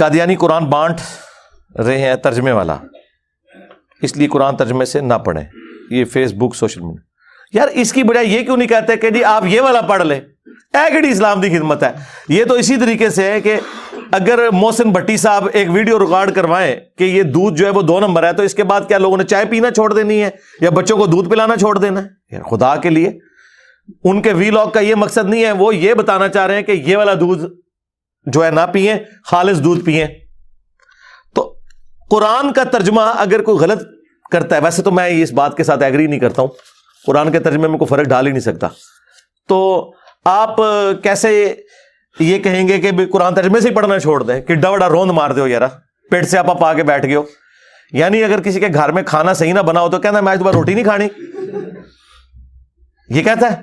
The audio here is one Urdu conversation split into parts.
قادیانی قرآن بانٹ رہے ہیں ترجمے والا، اس لیے قرآن ترجمے سے نہ پڑھیں. یہ فیس بک سوشل میڈیا، یار اس کی بجائے یہ کیوں نہیں کہتے کہ جی آپ یہ والا پڑھ لیں؟ ایکڑی اسلام کی خدمت ہے. یہ تو اسی طریقے سے ہے کہ اگر محسن بھٹی صاحب ایک ویڈیو ریکارڈ کروائیں کہ یہ دودھ جو ہے وہ 2 نمبر ہے، تو اس کے بعد کیا لوگوں نے چائے پینا چھوڑ دینی ہے یا بچوں کو دودھ پلانا چھوڑ دینا ہے؟ یار خدا کے لیے، ان کے وی لاگ کا یہ مقصد نہیں ہے. وہ یہ بتانا چاہ رہے ہیں کہ یہ والا دودھ جو ہے نہ پئیں، خالص دودھ پئیں. تو قرآن کا ترجمہ اگر کوئی غلط کرتا ہے، ویسے تو میں اس بات کے ساتھ ایگری نہیں کرتا ہوں، قرآن کے ترجمے میں کوئی فرق ڈال ہی نہیں سکتا، تو آپ کیسے یہ کہیں گے کہ قرآن ترجمے سے ہی پڑھنا چھوڑ دیں کہ ڈوڑا روند مار دو یار، پیٹ سے آپ آ کے بیٹھ گئے ہو؟ یعنی اگر کسی کے گھر میں کھانا صحیح نہ بنا ہو تو کہنا ہے میں آج دوبارہ روٹی نہیں کھانی، یہ کہتا ہے؟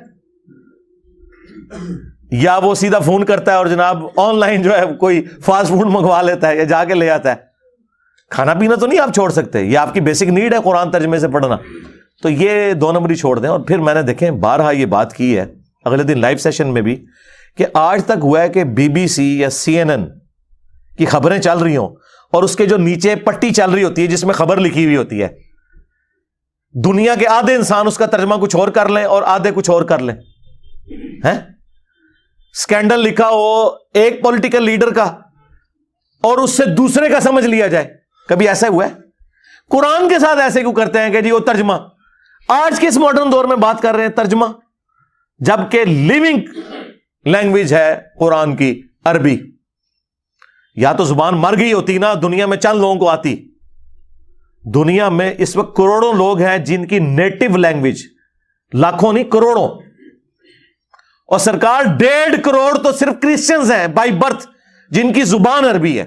یا وہ سیدھا فون کرتا ہے اور جناب آن لائن جو ہے کوئی فاسٹ فوڈ منگوا لیتا ہے یا جا کے لے آتا ہے. کھانا پینا تو نہیں آپ چھوڑ سکتے، یہ آپ کی بیسک نیڈ ہے قرآن ترجمے سے پڑھنا. تو یہ 2 نمبری چھوڑ دیں. اور پھر میں نے دیکھیں بارہا یہ بات کی ہے اگلے دن لائیو سیشن میں بھی کہ آج تک ہوا ہے کہ BBC یا CNN کی خبریں چل رہی ہوں اور اس کے جو نیچے پٹی چل رہی ہوتی ہے جس میں خبر لکھی ہوئی ہوتی ہے، دنیا کے آدھے انسان اس کا ترجمہ کچھ اور کر لیں اور آدھے کچھ اور کر لیں. اسکینڈل لکھا ہو ایک پولیٹیکل لیڈر کا اور اس سے دوسرے کا سمجھ لیا جائے. کبھی ایسا ہوا ہے؟ قرآن کے ساتھ ایسے کیوں کرتے ہیں کہ جی وہ ترجمہ؟ آج کے اس ماڈرن دور میں بات کر رہے ہیں ترجمہ، جبکہ لیونگ لینگویج ہے قرآن کی عربی. یا تو زبان مر گئی ہوتی نا، دنیا میں چند لوگوں کو آتی. دنیا میں اس وقت کروڑوں لوگ ہیں جن کی نیٹو لینگویج، لاکھوں نہیں کروڑوں، اور سرکار 1.5 کروڑ تو صرف کرسچنز ہیں بائی برتھ جن کی زبان عربی ہے.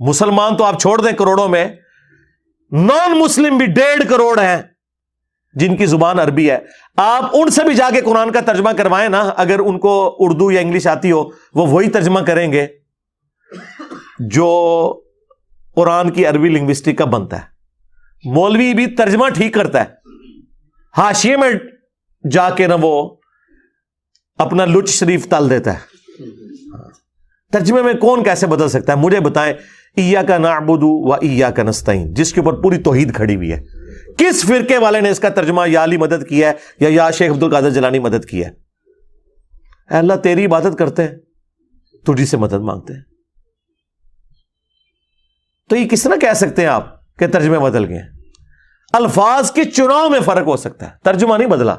مسلمان تو آپ چھوڑ دیں کروڑوں میں، نان مسلم بھی 1.5 کروڑ ہیں جن کی زبان عربی ہے. آپ ان سے بھی جا کے قرآن کا ترجمہ کروائیں نا، اگر ان کو اردو یا انگلش آتی ہو وہ وہی ترجمہ کریں گے جو قرآن کی عربی لنگوسٹک کا بنتا ہے. مولوی بھی ترجمہ ٹھیک کرتا ہے، حاشیے میں جا کے نہ وہ اپنا لچ شریف تل دیتا ہے. ترجمے میں کون کیسے بدل سکتا ہے؟ مجھے بتائیں. ایاک نعبد و ایاک نستعین، جس کے اوپر پوری توحید کھڑی ہوئی ہے، کس فرقے والے نے اس کا ترجمہ یا علی مدد کیا ہے یا شیخ عبد القادر جیلانی مدد کیا ہے؟ اے اللہ تیری عبادت کرتے ہیں، تجھی سے مدد مانگتے ہیں. تو یہ کس طرح کہہ سکتے ہیں آپ کہ ترجمے بدل گئے ہیں؟ الفاظ کے چناؤ میں فرق ہو سکتا ہے، ترجمہ نہیں بدلا.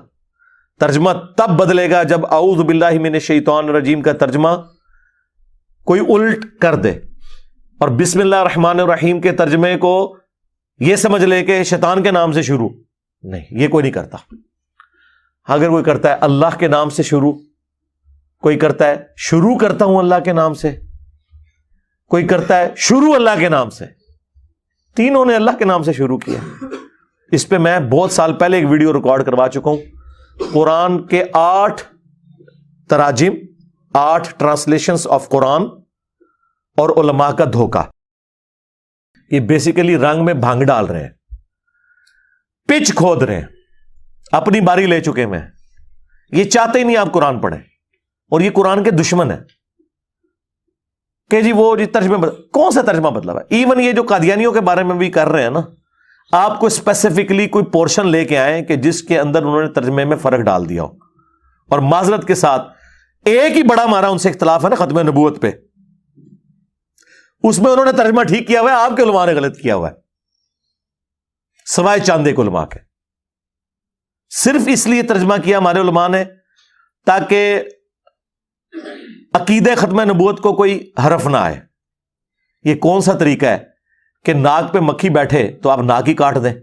ترجمہ تب بدلے گا جب اعوذ باللہ من الشیطان الرجیم کا ترجمہ کوئی الٹ کر دے اور بسم اللہ الرحمن الرحیم کے ترجمے کو یہ سمجھ لے کہ شیطان کے نام سے شروع. نہیں، یہ کوئی نہیں کرتا. اگر کوئی کرتا ہے اللہ کے نام سے شروع، کوئی کرتا ہے شروع کرتا ہوں اللہ کے نام سے، کوئی کرتا ہے شروع اللہ کے نام سے، تینوں نے اللہ کے نام سے شروع کیا. اس پہ میں بہت سال پہلے ایک ویڈیو ریکارڈ کروا چکا ہوں. قرآن کے 8 تراجم، 8 ٹرانسلیشنز آف قرآن اور علماء کا دھوکہ. یہ بیسیکلی رنگ میں بھنگ ڈال رہے ہیں، پچ کھود رہے ہیں، اپنی باری لے چکے میں. یہ چاہتے ہی نہیں آپ قرآن پڑھیں، اور یہ قرآن کے دشمن ہیں کہ جی وہ جی ترجمہ کون سا ترجمہ بدلا ہوا ہے؟ ایون یہ جو قادیانیوں کے بارے میں بھی کر رہے ہیں نا، آپ کو اسپیسیفکلی کوئی پورشن لے کے آئیں کہ جس کے اندر انہوں نے ترجمے میں فرق ڈال دیا ہو. اور معذرت کے ساتھ ایک ہی بڑا مارا ان سے اختلاف ہے نا ختم نبوت پہ، اس میں انہوں نے ترجمہ ٹھیک کیا ہوا ہے، آپ کے علماء نے غلط کیا ہوا ہے، سوائے چاندے کے علماء کے. صرف اس لیے ترجمہ کیا ہمارے علماء نے تاکہ عقیدہ ختم نبوت کو کوئی حرف نہ آئے. یہ کون سا طریقہ ہے کہ ناک پہ مکھی بیٹھے تو آپ ناک ہی کاٹ دیں؟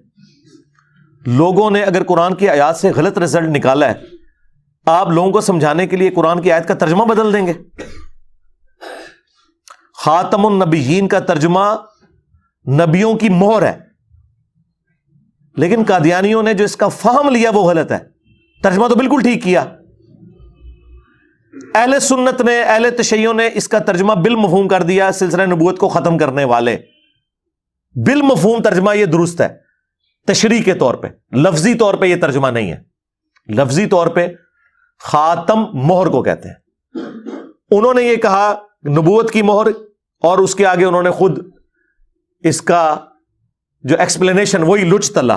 لوگوں نے اگر قرآن کی آیات سے غلط رزلٹ نکالا ہے، آپ لوگوں کو سمجھانے کے لیے قرآن کی آیت کا ترجمہ بدل دیں گے؟ خاتم النبیین کا ترجمہ نبیوں کی مہر ہے، لیکن قادیانیوں نے جو اس کا فہم لیا وہ غلط ہے. ترجمہ تو بالکل ٹھیک کیا. اہل سنت نے، اہل تشیع نے اس کا ترجمہ بالمفہوم کر دیا، سلسلہ نبوت کو ختم کرنے والے. بالمفہوم ترجمہ یہ درست ہے، تشریح کے طور پہ، لفظی طور پہ یہ ترجمہ نہیں ہے. لفظی طور پہ خاتم مہر کو کہتے ہیں. انہوں نے یہ کہا نبوت کی مہر اور اس کے آگے انہوں نے خود اس کا جو ایکسپلینیشن وہی لچ تلا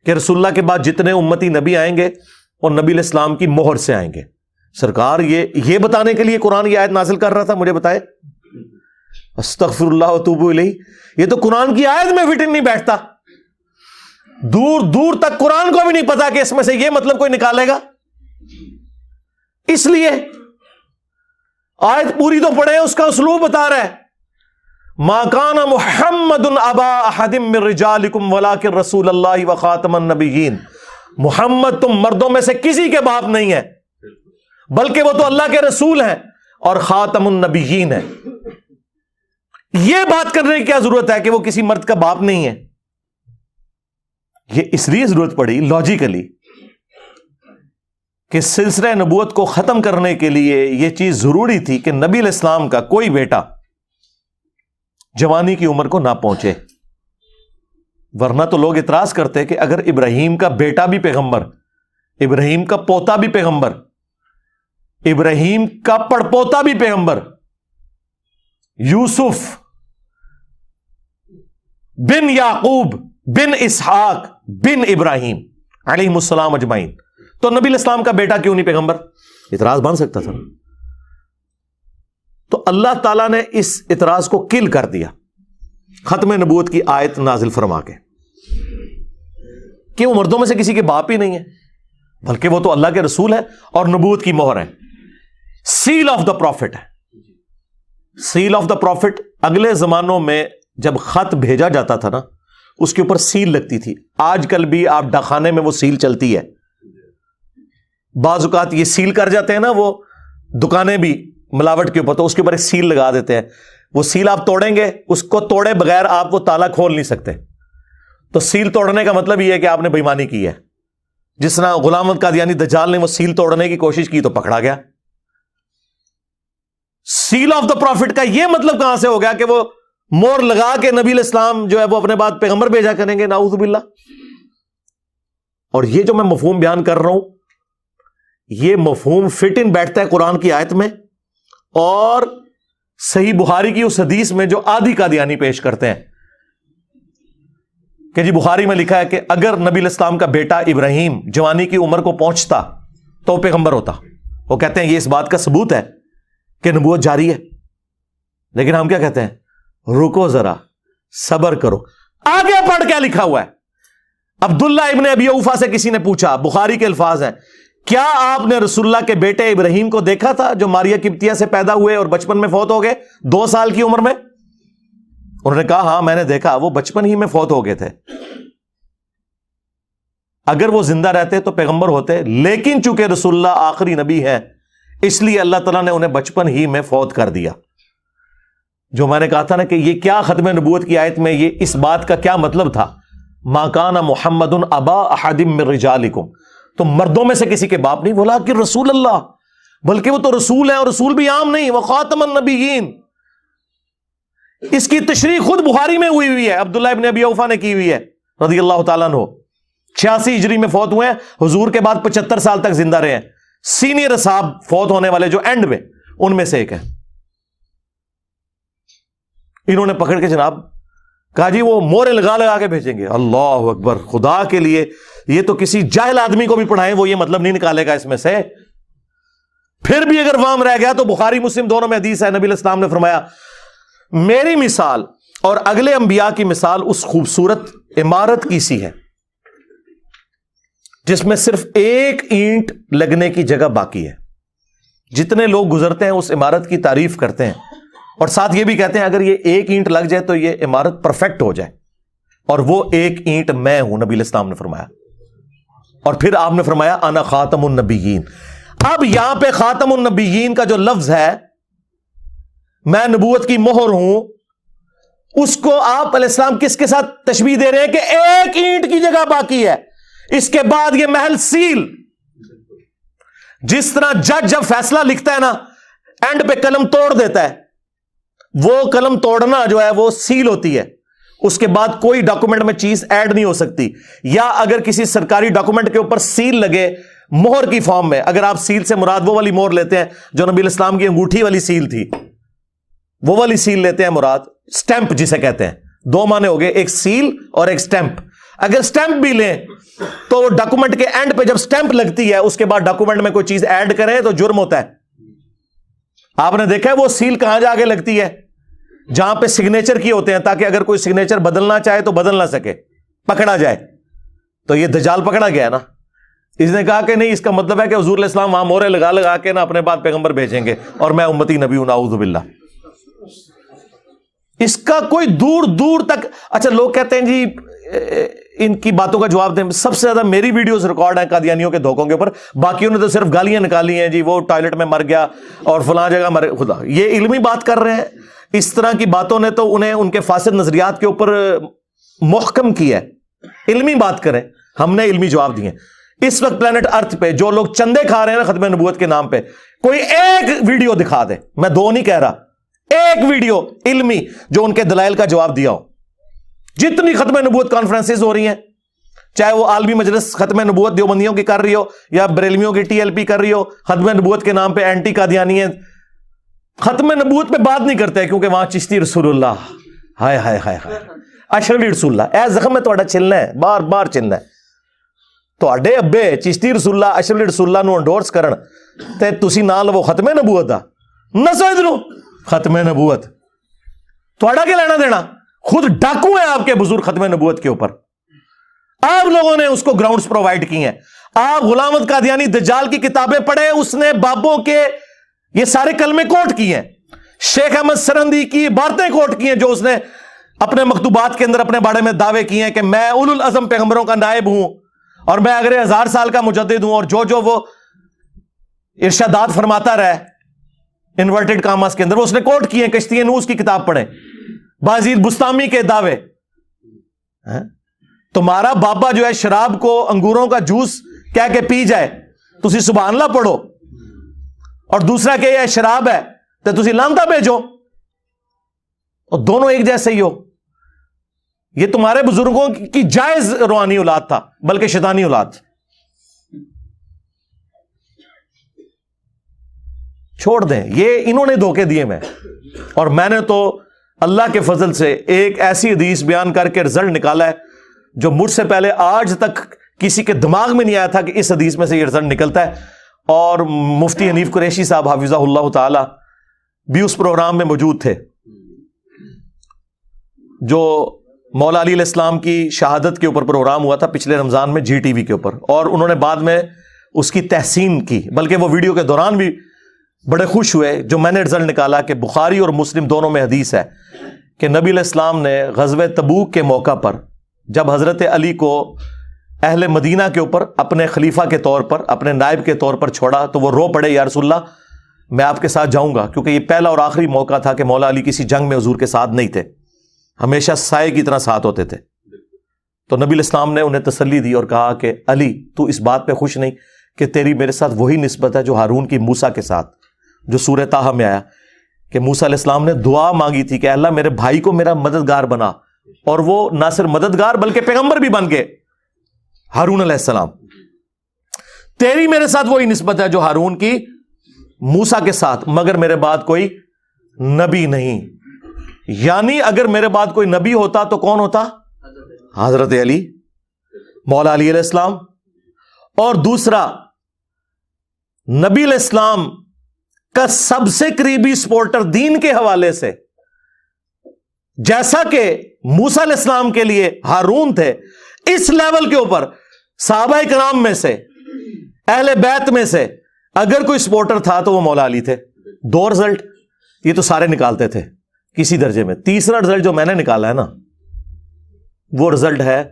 کہ رسول اللہ کے بعد جتنے امتی نبی آئیں گے اور نبی علیہ السلام کی مہر سے آئیں گے. سرکار یہ بتانے کے لیے قرآن کی آیت نازل کر رہا تھا؟ مجھے بتائے. استغفر اللہ واتوب الیہ. یہ تو قرآن کی آیت میں فٹ نہیں بیٹھتا. دور دور تک قرآن کو بھی نہیں پتا کہ اس میں سے یہ مطلب کوئی نکالے گا. اس لیے آیت پوری تو پڑھے, اس کا اسلوب بتا رہا ہے. ما کان محمد ابا احد من رجالکم ولکن رسول اللہ وخاتم النبیین. محمد تم مردوں میں سے کسی کے باپ نہیں ہے, بلکہ وہ تو اللہ کے رسول ہیں اور خاتم النبیین ہیں. یہ بات کرنے کی کیا ضرورت ہے کہ وہ کسی مرد کا باپ نہیں ہے؟ یہ اس لیے ضرورت پڑی لاجیکلی کہ سلسلہ نبوت کو ختم کرنے کے لیے یہ چیز ضروری تھی کہ نبی علیہ السلام کا کوئی بیٹا جوانی کی عمر کو نہ پہنچے. ورنہ تو لوگ اعتراض کرتے کہ اگر ابراہیم کا بیٹا بھی پیغمبر, ابراہیم کا پوتا بھی پیغمبر, ابراہیم کا پڑپوتا بھی پیغمبر, یوسف بن یعقوب بن اسحاق بن ابراہیم علیہ السلام اجمعین, تو نبی علیہ السلام کا بیٹا کیوں نہیں پیغمبر؟ اعتراض بن سکتا تھا. تو اللہ تعالیٰ نے اس اعتراض کو کل کر دیا ختم نبوت کی آیت نازل فرما کے کہ وہ مردوں میں سے کسی کے باپ ہی نہیں ہے, بلکہ وہ تو اللہ کے رسول ہے اور نبوت کی مہر ہے. سیل آف دا پروفٹ ہے. سیل آف دا پروفٹ اگلے زمانوں میں جب خط بھیجا جاتا تھا نا, اس کے اوپر سیل لگتی تھی. آج کل بھی آپ ڈاکخانے میں وہ سیل چلتی ہے. بعض اوقات یہ سیل کر جاتے ہیں نا وہ دکانیں بھی ملاوٹ کے اوپر, تو اس کے اوپر ایک سیل لگا دیتے ہیں. وہ سیل آپ توڑیں گے, اس کو توڑے بغیر آپ وہ تالا کھول نہیں سکتے. تو سیل توڑنے کا مطلب یہ ہے کہ آپ نے بےایمانی کی ہے. جس طرح غلام احمد قادیانی دجال نے وہ سیل توڑنے کی کوشش کی تو پکڑا گیا. سیل آف دا پروفٹ کا یہ مطلب کہاں سے ہو گیا کہ وہ مور لگا کے نبی علیہ السلام جو ہے وہ اپنے بعد پیغمبر بھیجا کریں گے؟ نعوذ باللہ. اور یہ جو میں مفہوم بیان کر رہا ہوں, یہ مفہوم فٹ ان بیٹھتا ہے قرآن کی آیت میں اور صحیح بخاری کی اس حدیث میں جو آدھی قادیانی پیش کرتے ہیں کہ جی بخاری میں لکھا ہے کہ اگر نبی علیہ السلام کا بیٹا ابراہیم جوانی کی عمر کو پہنچتا تو وہ پیغمبر ہوتا. وہ کہتے ہیں یہ اس بات کا ثبوت ہے کہ نبوت جاری ہے. لیکن ہم کیا کہتے ہیں؟ رکو ذرا, صبر کرو, آگے پڑھ کیا لکھا ہوا ہے. عبداللہ ابن ابی اوفا سے کسی نے پوچھا, بخاری کے الفاظ ہیں, کیا آپ نے رسول اللہ کے بیٹے ابراہیم کو دیکھا تھا جو ماریا قبطیہ سے پیدا ہوئے اور بچپن میں فوت ہو گئے 2 سال کی عمر میں؟ انہوں نے کہا ہاں میں نے دیکھا, وہ بچپن ہی میں فوت ہو گئے تھے. اگر وہ زندہ رہتے تو پیغمبر ہوتے, لیکن چونکہ رسول اللہ آخری نبی ہے اس لیے اللہ تعالیٰ نے انہیں بچپن ہی میں فوت کر دیا. جو میں نے کہا تھا نا کہ یہ کیا ختم نبوت کی آیت میں یہ اس بات کا کیا مطلب تھا؟ ما کان محمد ابا احد من رجالکم, تو مردوں میں سے کسی کے باپ نہیں, بولا کہ رسول اللہ, بلکہ وہ تو رسول ہے اور رسول بھی عام نہیں, وہ خاتم النبیین. اس کی تشریح خود بخاری میں ہوئی ہے, عبداللہ ابن ابی اوفا نے کی ہوئی ہے رضی اللہ تعالیٰ عنہ. 86 ہجری میں فوت ہوئے ہیں, حضور کے بعد 75 سال تک زندہ رہے ہیں. سینئر صاحب فوت ہونے والے جو اینڈ میں, ان میں سے ایک ہے. انہوں نے پکڑ کے جناب کہا جی وہ مورے لگا لگا کے بھیجیں گے. اللہ اکبر, خدا کے لیے یہ تو کسی جاہل آدمی کو بھی پڑھائیں وہ یہ مطلب نہیں نکالے گا اس میں سے. پھر بھی اگر وام رہ گیا تو بخاری مسلم دونوں میں حدیث ہے, نبی علیہ السلام نے فرمایا میری مثال اور اگلے انبیاء کی مثال اس خوبصورت عمارت کی سی ہے جس میں صرف ایک اینٹ لگنے کی جگہ باقی ہے. جتنے لوگ گزرتے ہیں اس عمارت کی تعریف کرتے ہیں اور ساتھ یہ بھی کہتے ہیں اگر یہ ایک اینٹ لگ جائے تو یہ عمارت پرفیکٹ ہو جائے, اور وہ ایک اینٹ میں ہوں, نبی علیہ السلام نے فرمایا. اور پھر آپ نے فرمایا انا خاتم النبیین. اب یہاں پہ خاتم النبیین کا جو لفظ ہے, میں نبوت کی مہر ہوں, اس کو آپ علیہ السلام کس کے ساتھ تشبیہ دے رہے ہیں کہ ایک اینٹ کی جگہ باقی ہے, اس کے بعد یہ محل سیل. جس طرح جج جب فیصلہ لکھتا ہے نا اینڈ پہ قلم توڑ دیتا ہے, وہ قلم توڑنا جو ہے وہ سیل ہوتی ہے, اس کے بعد کوئی ڈاکومنٹ میں چیز ایڈ نہیں ہو سکتی. یا اگر کسی سرکاری ڈاکومنٹ کے اوپر سیل لگے مہر کی فارم میں, اگر آپ سیل سے مراد وہ والی مہر لیتے ہیں جو نبی علیہ السلام کی انگوٹھی والی سیل تھی, وہ والی سیل لیتے ہیں مراد, سٹیمپ جسے کہتے ہیں. دو معنی ہو گئے, ایک سیل اور ایک سٹیمپ. اگر سٹیمپ بھی لیں تو ڈاکومنٹ کے اینڈ پہ جب سٹیمپ لگتی ہے اس کے بعد ڈاکومنٹ میں کوئی چیز ایڈ کرے تو جرم ہوتا ہے. آپ نے دیکھا ہے وہ سیل کہاں جا کے لگتی ہے؟ جہاں پہ سگنیچر کی ہوتے ہیں, تاکہ اگر کوئی سگنیچر بدلنا چاہے تو بدل نہ سکے, پکڑا جائے. تو یہ دجال پکڑا گیا نا. اس نے کہا کہ نہیں, اس کا مطلب ہے کہ حضور علیہ السلام وہاں مورے لگا لگا کے نا اپنے بعد پیغمبر بھیجیں گے اور میں امتی نبی ہوں, نعوذ باللہ. اس کا کوئی دور دور تک. اچھا لوگ کہتے ہیں جی ان کی باتوں کا جواب دیں. سب سے زیادہ میری ویڈیوز ریکارڈ ہیں قادیانیوں کے دھوکوں کے اوپر, باقیوں نے تو صرف گالیاں نکالی ہیں جی, وہ ٹوائلٹ میں مر گیا اور فلاں جگہ مر. خدا یہ علمی بات کر رہے ہیں. اس طرح کی باتوں نے تو انہیں ان کے فاسد نظریات کے اوپر محکم کیا ہے. علمی بات کریں, ہم نے علمی جواب دیے. اس وقت پلانٹ ارتھ پہ جو لوگ چندے کھا رہے ہیں نا ختم نبوت کے نام پہ, کوئی ایک ویڈیو دکھا دے, میں دو نہیں کہہ رہا, ایک ویڈیو علمی جو ان کے دلائل کا جواب دیا ہو. جتنی ختم نبوت کانفرنسز ہو رہی ہیں, چاہے وہ عالمی مجلس ختم نبوت دیوبندیوں کی کر رہی ہو یا بریلویوں کی ٹی ایل پی کر رہی ہو, ختم نبوت کے نام پہ اینٹی قادیانی ہیں. ختم نبوت پہ بات نہیں کرتے کیونکہ وہاں چشتی رسول اللہ, ہائے ہائے ہائے ہائے, اشرفی رسول اللہ, اے زخم میں تھوڑا چلنا ہے, بار بار چلنا ہے. تواڈے ابے چشتی رسول اللہ اشرفی رسول اللہ نو انڈورس کرن تے تسی نال وہ ختم نبوت دا نہ سمجھ لو. ختم نبوت تواڈا کیا لینا دینا؟ خود ڈاکو ہیں آپ کے بزرگ ختم نبوت کے اوپر. آپ لوگوں نے اس کو گراؤنڈز پرووائڈ کی ہیں. آپ غلام احمد قادیانی دجال کی کتابیں پڑھیں, اس نے بابوں کے یہ سارے کلمے کوٹ کی ہیں. شیخ احمد سرندی کی عبارتیں کوٹ کی ہیں جو اس نے اپنے مکتوبات کے اندر اپنے بارے میں دعوے کیے ہیں کہ میں اولو العزم پیغمبروں کا نائب ہوں اور میں اگلے 1000 سال کا مجدد ہوں, اور جو وہ ارشادات فرماتا رہے انورٹڈ کاماس کے اندر وہ اس نے کوٹ کیے ہیں. کشتی نوح کی کتاب پڑھیں, بازید بستامی کے دعوے. تمہارا بابا جو ہے شراب کو انگوروں کا جوس کہہ کے پی جائے تسی سبحان اللہ پڑھو, اور دوسرا کہ یہ شراب ہے تو تسی لانتا بھیجو, اور دونوں ایک جیسے ہی ہو. یہ تمہارے بزرگوں کی جائز روحانی اولاد تھا, بلکہ شیطانی اولاد. چھوڑ دیں, یہ انہوں نے دھوکے دیے میں. اور میں نے تو اللہ کے فضل سے ایک ایسی حدیث بیان کر کے رزلٹ نکالا ہے جو مجھ سے پہلے آج تک کسی کے دماغ میں نہیں آیا تھا کہ اس حدیث میں سے یہ رزلٹ نکلتا ہے. اور مفتی حنیف قریشی صاحب حافظہ اللہ تعالی بھی اس پروگرام میں موجود تھے جو مولا علی علیہ السلام کی شہادت کے اوپر پروگرام ہوا تھا پچھلے رمضان میں جی ٹی وی کے اوپر, اور انہوں نے بعد میں اس کی تحسین کی, بلکہ وہ ویڈیو کے دوران بھی بڑے خوش ہوئے جو میں نے رزلٹ نکالا کہ بخاری اور مسلم دونوں میں حدیث ہے کہ نبی علیہ السلام نے غزوہ تبوک کے موقع پر جب حضرت علی کو اہل مدینہ کے اوپر اپنے خلیفہ کے طور پر, اپنے نائب کے طور پر چھوڑا تو وہ رو پڑے, یا رسول اللہ میں آپ کے ساتھ جاؤں گا, کیونکہ یہ پہلا اور آخری موقع تھا کہ مولا علی کسی جنگ میں حضور کے ساتھ نہیں تھے, ہمیشہ سائے کی طرح ساتھ ہوتے تھے. تو نبی علیہ السلام نے انہیں تسلی دی اور کہا کہ علی تو اس بات پہ خوش نہیں کہ تیری میرے ساتھ وہی نسبت ہے جو ہارون کی موسیٰ کے ساتھ, جو سورہ طٰہٰ میں آیا کہ موسیٰ علیہ السلام نے دعا مانگی تھی کہ اللہ میرے بھائی کو میرا مددگار بنا, اور وہ نہ صرف مددگار بلکہ پیغمبر بھی بن گئے ہارون علیہ السلام. تیری میرے ساتھ وہی نسبت ہے جو ہارون کی موسیٰ کے ساتھ, مگر میرے بعد کوئی نبی نہیں. یعنی اگر میرے بعد کوئی نبی ہوتا تو کون ہوتا؟ حضرت علی, مولا علی علیہ السلام. اور دوسرا, نبی علیہ السلام کا سب سے قریبی سپورٹر دین کے حوالے سے, جیسا کہ موسیٰ علیہ السلام کے لیے ہارون تھے, اس لیول کے اوپر صحابہ کرام میں سے, اہل بیت میں سے اگر کوئی سپورٹر تھا تو وہ مولا علی تھے. 2 رزلٹ یہ تو سارے نکالتے تھے کسی درجے میں. تیسرا رزلٹ جو میں نے نکالا ہے نا, وہ رزلٹ ہے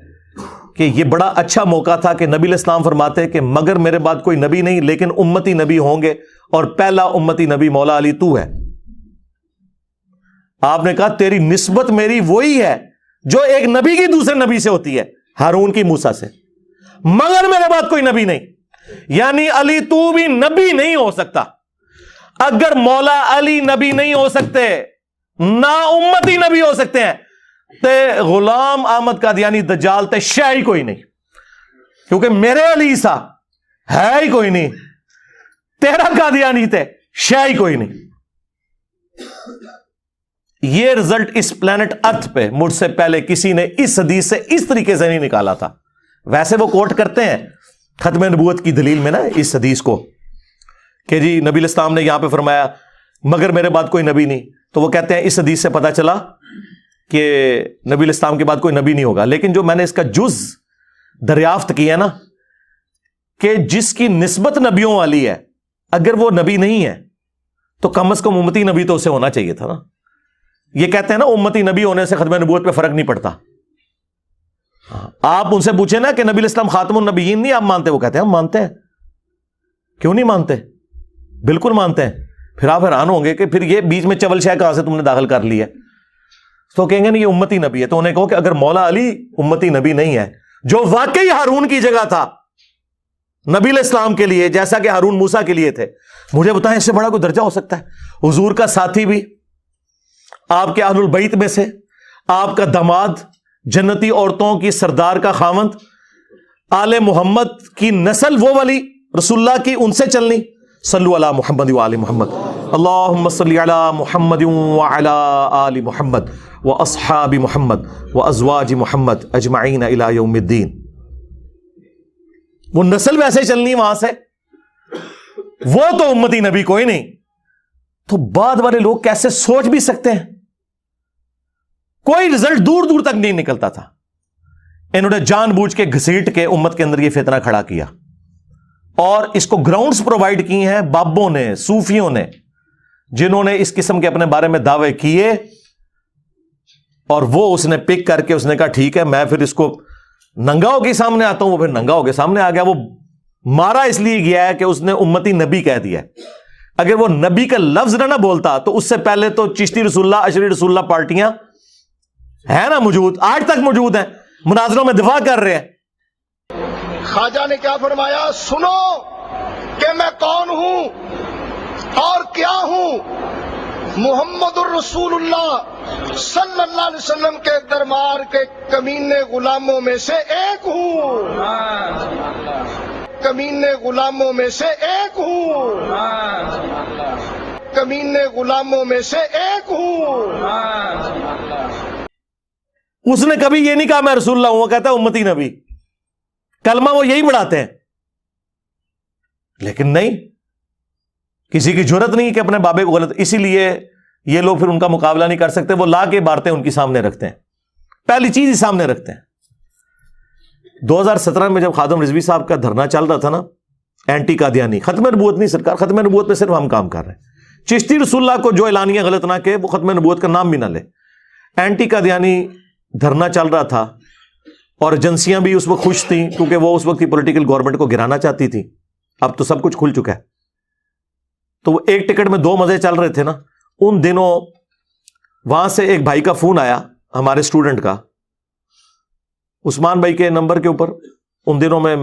کہ یہ بڑا اچھا موقع تھا کہ نبی علیہ السلام فرماتے کہ مگر میرے بعد کوئی نبی نہیں لیکن امتی نبی ہوں گے, اور پہلا امتی نبی مولا علی تو ہے. آپ نے کہا تیری نسبت میری وہی ہے جو ایک نبی کی دوسرے نبی سے ہوتی ہے, ہارون کی موسیٰ سے, مگر میرے بعد کوئی نبی نہیں. یعنی علی تو بھی نبی نہیں ہو سکتا. اگر مولا علی نبی نہیں ہو سکتے, نہ امتی نبی ہو سکتے ہیں, تے غلام احمد قادیانی دجال تے شے ہی کوئی نہیں, کیونکہ میرے علی سا ہے ہی کوئی نہیں, تیرا قادیانی تے شے ہی کوئی نہیں. یہ رزلٹ اس پلانٹ ارتھ پہ مجھ سے پہلے کسی نے اس حدیث سے اس طریقے سے نہیں نکالا تھا. ویسے وہ کوٹ کرتے ہیں ختم نبوت کی دلیل میں نا اس حدیث کو کہ جی نبی الاسلام نے یہاں پہ فرمایا مگر میرے بعد کوئی نبی نہیں, تو وہ کہتے ہیں اس حدیث سے پتا چلا کہ نبی الاسلام کے بعد کوئی نبی نہیں ہوگا. لیکن جو میں نے اس کا جز دریافت کیا نا کہ جس کی نسبت نبیوں والی ہے, اگر وہ نبی نہیں ہے تو کم از کم امتی نبی تو اسے ہونا چاہیے تھا نا. یہ کہتے ہیں نا امتی نبی ہونے سے ختم نبوت پہ فرق نہیں پڑتا. آپ ان سے پوچھیں نا کہ نبی الاسلام خاتم النبیین نہیں آپ مانتے, وہ کہتے ہیں ہم مانتے ہیں. کیوں نہیں مانتے؟ بالکل مانتے ہیں. پھر آپ حیران ہوں گے کہ پھر یہ بیچ میں چول شاہ کہاں سے تم نے داخل کر لی ہے. تو کہیں گے نہیں یہ امتی نبی ہے. تو انہیں کہو کہ اگر مولا علی امتی نبی نہیں ہے جو واقعی ہارون کی جگہ تھا نبی علیہ السلام کے لیے جیسا کہ ہارون موسیٰ کے لیے تھے, مجھے بتائیں اس سے بڑا کوئی درجہ ہو سکتا ہے؟ حضور کا ساتھی بھی, آپ کے اہل البیت میں سے, آپ کا داماد, جنتی عورتوں کی سردار کا خاوند, آل محمد کی نسل وہ والی رسول اللہ کی, ان سے چلنی. صلو علی محمد وآل محمد, اللہم صلی علی محمد وعلی آل محمد واصحاب محمد وازواج محمد اجمعین الی یوم الدین. وہ نسل ویسے چلنی وہاں سے, وہ تو امتی نبی کوئی نہیں. تو بعد والے لوگ کیسے سوچ بھی سکتے ہیں؟ کوئی رزلٹ دور دور تک نہیں نکلتا تھا. انہوں نے جان بوجھ کے گھسیٹ کے امت کے اندر یہ فتنہ کھڑا کیا اور اس کو گراؤنڈز پرووائڈ کی ہیں بابوں نے, صوفیوں نے, جنہوں نے اس قسم کے اپنے بارے میں دعوے کیے, اور وہ اس نے پک کر کے اس نے کہا ٹھیک ہے میں پھر اس کو ننگا ہو کے سامنے آتا ہوں. وہ پھر ننگا ہو کے سامنے آ گیا. وہ مارا اس لیے گیا ہے کہ اس نے امتی نبی کہہ دیا. اگر وہ نبی کا لفظ نہ بولتا تو اس سے پہلے تو چشتی رسول اللہ, اشری رسول اللہ پارٹیاں ہیں نا موجود, آج تک موجود ہیں, مناظروں میں دفاع کر رہے ہیں. خواجہ نے کیا فرمایا؟ سنو کہ میں کون ہوں اور کیا ہوں. محمد الرسول اللہ صلی اللہ علیہ وسلم کے دربار کے کمینے غلاموں میں سے ایک ہوں. کمینے غلاموں میں سے ایک ہوں. کمینے غلاموں میں سے ایک ہوں. اس نے کبھی یہ نہیں کہا میں رسول اللہ ہوں, وہ کہتا ہے امتی نبی. کلمہ وہ یہی بڑھاتے ہیں, لیکن نہیں, کسی کی جرت نہیں کہ اپنے بابے کو غلط. اسی لیے یہ لوگ پھر ان کا مقابلہ نہیں کر سکتے. وہ لا کے باتیں ان کی سامنے رکھتے ہیں, پہلی چیز ہی سامنے رکھتے ہیں. 2017 میں جب خادم رضوی صاحب کا دھرنا چل رہا تھا نا, اینٹی قادیانی, ختم نبوت نہیں سرکار, ختم نبوت پہ صرف ہم کام کر رہے ہیں. چشتی رسول اللہ کو جو اعلانیہ غلط نہ کہ وہ ختم نبوت کا نام بھی نہ لے. اینٹی قادیانی دھرنا چل رہا تھا اور ایجنسیاں بھی اس وقت خوش تھیں کیونکہ وہ اس وقت کی پولیٹیکل گورنمنٹ کو گرانا چاہتی تھی. اب تو سب کچھ کھل چکا ہے. تو وہ ایک ٹکٹ میں دو مزے چل رہے تھے نا. ان دنوں وہاں سے ایک بھائی کا فون آیا, ہمارے اسٹوڈنٹ کا, عثمان بھائی کے نمبر کے اوپر. ان دنوں میں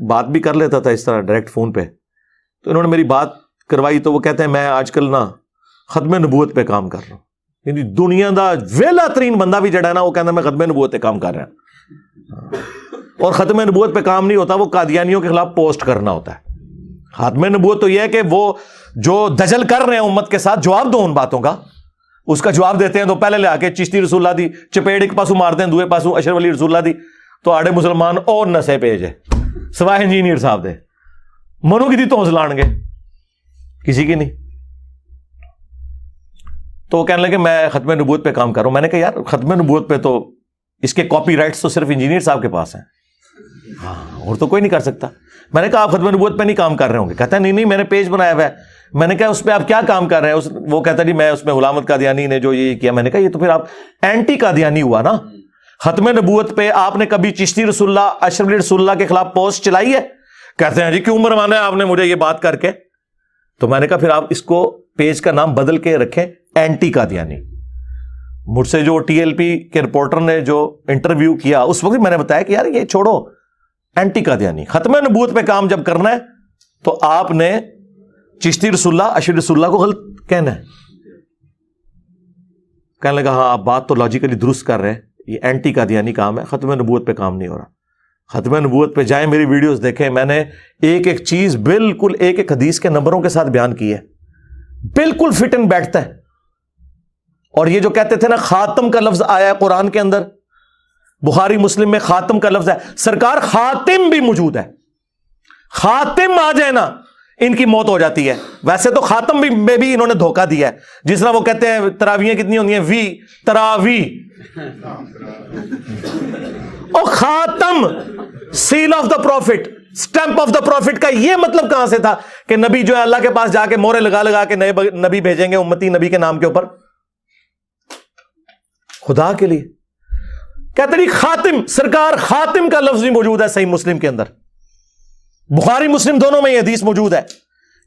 بات بھی کر لیتا تھا اس طرح ڈائریکٹ فون پہ. تو انہوں نے میری بات کروائی تو وہ کہتے ہیں میں آج کل نا ختم نبوت پہ کام کر رہا ہوں. یعنی دنیا دا ویلا ترین بندہ بھی جڑا ہے نا وہ کہتا ہے میں ختم نبوت پہ کام کر رہا ہوں. اور ختم نبوت پہ کام نہیں ہوتا, وہ قادیانیوں کے خلاف پوسٹ کرنا ہوتا ہے. ختم نبوت تو یہ ہے کہ وہ جو دجل کر رہے ہیں امت کے ساتھ جواب دو ان باتوں کا. اس کا جواب دیتے ہیں تو پہلے لے آ کے چشتی رسول اللہ دی چپیڑ ایک پاسو مار دیں, دوے پاسو اشرف علی رسول اللہ دی, تو آڑے مسلمان اور نسے پیج ہے سوائے انجینئر صاحب دے. منو کی دی تو لان گے, کسی کی نہیں. تو وہ کہنے لگے میں ختم نبوت پہ کام کر رہا ہوں. میں نے کہا یار ختم نبوت پہ تو اس کے کاپی رائٹس تو صرف انجینئر صاحب کے پاس ہیں, ہاں اور تو کوئی نہیں کر سکتا. میں نے کہا آپ ختم نبوت پہ نہیں کام کر رہے ہوں گے؟ کہتا ہے نہیں میں نے پیج بنایا ہوا ہے. میں نے کہا اس پہ آپ کیا کام کر رہے ہیں؟ وہ کہتا ہے جی میں اس میں غلام احمد قادیانی نے جو یہ کیا. میں نے کہا یہ تو پھر آپ اینٹی قادیانی ہوا نا. ختم نبوت پہ آپ نے کبھی چشتی رسول اللہ, اشرف علی رسول اللہ کے خلاف پوسٹ چلائی ہے؟ کہتے ہیں جی کیوں مروانا ہے آپ نے مجھے یہ بات کر کے. تو میں نے کہا پھر آپ اس کو پیج کا نام بدل کے رکھیں اینٹی قادیانی. مجھ سے جو ٹی ایل پی کے رپورٹر نے جو انٹرویو کیا اس وقت میں نے بتایا کہ یار یہ چھوڑو اینٹی قادیانی, ختم نبوت پہ کام جب کرنا ہے تو آپ نے چشتی رسول اللہ, اشرف رسول اللہ کو غلط کہنا ہے. کہنے لگا ہاں آپ بات تو لاجیکلی درست کر رہے ہیں, یہ اینٹی قادیانی کام ہے, ختم نبوت پہ کام نہیں ہو رہا. ختم نبوت پہ جائیں, میری ویڈیوز دیکھیں, میں نے ایک ایک چیز بالکل ایک ایک حدیث کے نمبروں کے ساتھ بیان کی ہے, بالکل فٹ اینڈ بیٹھتا ہے. اور یہ جو کہتے تھے نا خاتم کا لفظ آیا ہے قرآن کے اندر، بخاری مسلم میں خاتم کا لفظ ہے، سرکار خاتم بھی موجود ہے، خاتم آ جائے نا ان کی موت ہو جاتی ہے۔ ویسے تو خاتم بھی میں بھی انہوں نے دھوکہ دیا ہے، جس طرح وہ کہتے ہیں تراویحیں کتنی ہوتی ہیں، وی تراوی، اور خاتم seal of the prophet, stamp of the prophet کا یہ مطلب کہاں سے تھا کہ نبی جو ہے اللہ کے پاس جا کے مورے لگا لگا کے نئے نبی بھیجیں گے امتی نبی کے نام کے اوپر؟ خدا کے لیے کہتے نہیں خاتم، سرکار خاتم کا لفظ بھی موجود ہے صحیح مسلم کے اندر، بخاری مسلم دونوں میں یہ حدیث موجود ہے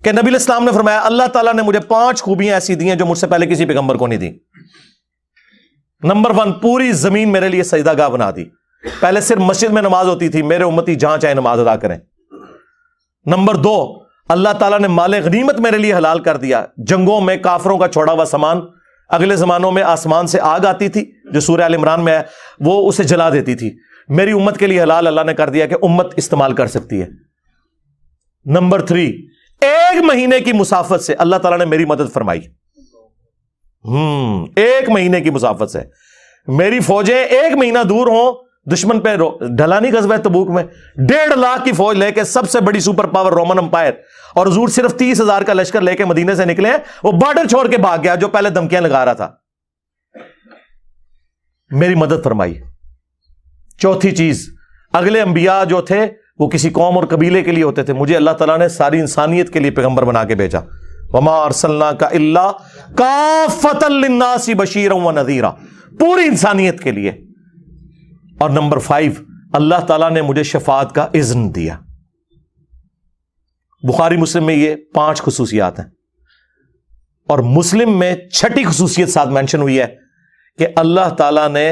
کہ نبی علیہ السلام نے فرمایا اللہ تعالیٰ نے مجھے 5 خوبیاں ایسی دی ہیں جو مجھ سے پہلے کسی پیغمبر کو نہیں دی۔ نمبر 1، پوری زمین میرے لیے سجدہ گاہ بنا دی، پہلے صرف مسجد میں نماز ہوتی تھی، میرے امتی جہاں چاہے نماز ادا کریں۔ نمبر 2، اللہ تعالیٰ نے مال غنیمت میرے لیے حلال کر دیا، جنگوں میں کافروں کا چھوڑا ہوا سامان، اگلے زمانوں میں آسمان سے آگ آتی تھی جو سورہ آل عمران میں ہے، وہ اسے جلا دیتی تھی، میری امت کے لیے حلال اللہ نے کر دیا کہ امت استعمال کر سکتی ہے۔ نمبر 3، 1 مہینے کی مسافت سے اللہ تعالیٰ نے میری مدد فرمائی، 1 مہینے کی مسافت سے میری فوجیں 1 مہینہ دور ہوں، دشمن پہ ڈھلا نہیں غزوہ تبوک میں 1.5 لاکھ کی فوج لے کے، سب سے بڑی سپر پاور رومن امپائر، اور حضور صرف 30,000 کا لشکر لے کے مدینے سے نکلے ہیں، وہ بارڈر چھوڑ کے بھاگ گیا جو پہلے دھمکیاں لگا رہا تھا، میری مدد فرمائی۔ چوتھی چیز، اگلے انبیاء جو تھے وہ کسی قوم اور قبیلے کے لیے ہوتے تھے، مجھے اللہ تعالیٰ نے ساری انسانیت کے لیے پیغمبر بنا کے بھیجا، وما ارسلناک الا کافۃ للناس بشیرا ونذیرا، پوری انسانیت کے لیے۔ اور نمبر 5، اللہ تعالیٰ نے مجھے شفاعت کا اذن دیا۔ بخاری مسلم میں یہ 5 خصوصیات ہیں، اور مسلم میں 6ٹھی خصوصیت ساتھ مینشن ہوئی ہے کہ اللہ تعالیٰ نے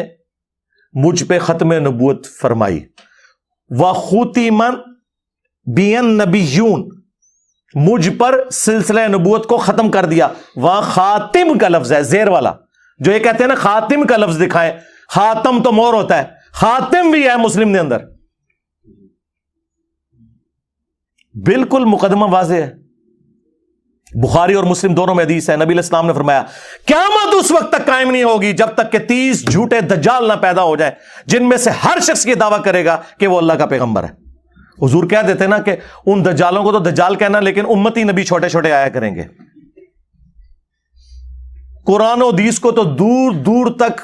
مجھ پہ ختم نبوت فرمائی، وَخُتِمَ بِيَ النَّبِيُّونَ، مجھ پر سلسلہ نبوت کو ختم کر دیا۔ وہاں خاتم کا لفظ ہے، زیر والا، جو یہ کہتے ہیں نا خاتم کا لفظ دکھائیں، خاتم تو مور ہوتا ہے، خاتم بھی ہے مسلم کے اندر، بالکل مقدمہ واضح ہے، بخاری اور مسلم دونوں میں حدیث ہے، نبی علیہ السلام نے فرمایا قیامت اس وقت تک قائم نہیں ہوگی جب تک کہ 30 جھوٹے دجال نہ پیدا ہو جائیں، جن میں سے ہر شخص یہ دعویٰ کرے گا کہ وہ اللہ کا پیغمبر ہے۔ حضور کہہ دیتے نا کہ ان دجالوں کو تو دجال کہنا، لیکن امتی نبی چھوٹے چھوٹے آیا کریں گے۔ قرآن و حدیث کو تو دور دور تک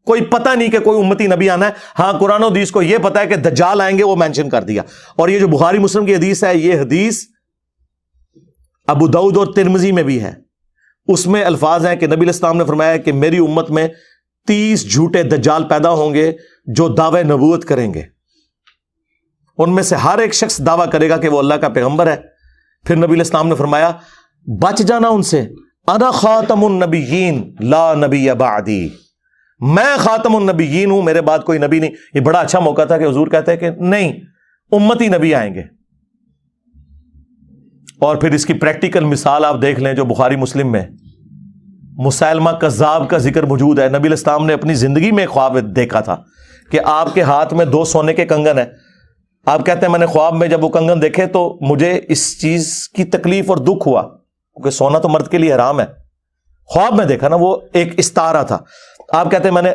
کوئی پتہ نہیں کہ کوئی امتی نبی آنا ہے، ہاں قرآن و حدیث کو یہ پتا ہے کہ دجال آئیں گے، وہ مینشن کر دیا۔ اور یہ جو بخاری مسلم کی حدیث ہے، یہ حدیث ابو داؤد اور ترمذی میں بھی ہے، اس میں الفاظ ہیں کہ نبی علیہ السلام نے فرمایا کہ میری امت میں 30 جھوٹے دجال پیدا ہوں گے جو دعوے نبوت کریں گے، ان میں سے ہر ایک شخص دعویٰ کرے گا کہ وہ اللہ کا پیغمبر ہے۔ پھر نبی علیہ السلام نے فرمایا بچ جانا ان سے، انا خاتم النبیین لا نبی بعدی، میں خاتم النبیین ہوں، میرے بعد کوئی نبی نہیں۔ یہ بڑا اچھا موقع تھا کہ حضور کہتے ہیں کہ نہیں، امتی نبی آئیں گے۔ اور پھر اس کی پریکٹیکل مثال آپ دیکھ لیں جو بخاری مسلم میں مسیلمہ کذاب کا ذکر موجود ہے۔ نبی علیہ السلام نے اپنی زندگی میں خواب دیکھا تھا کہ آپ کے ہاتھ میں 2 سونے کے کنگن ہیں، آپ کہتے ہیں میں نے خواب میں جب وہ کنگن دیکھے تو مجھے اس چیز کی تکلیف اور دکھ ہوا، کیونکہ سونا تو مرد کے لیے حرام ہے، خواب میں دیکھا نا، وہ ایک استارہ تھا، آپ کہتے ہیں میں نے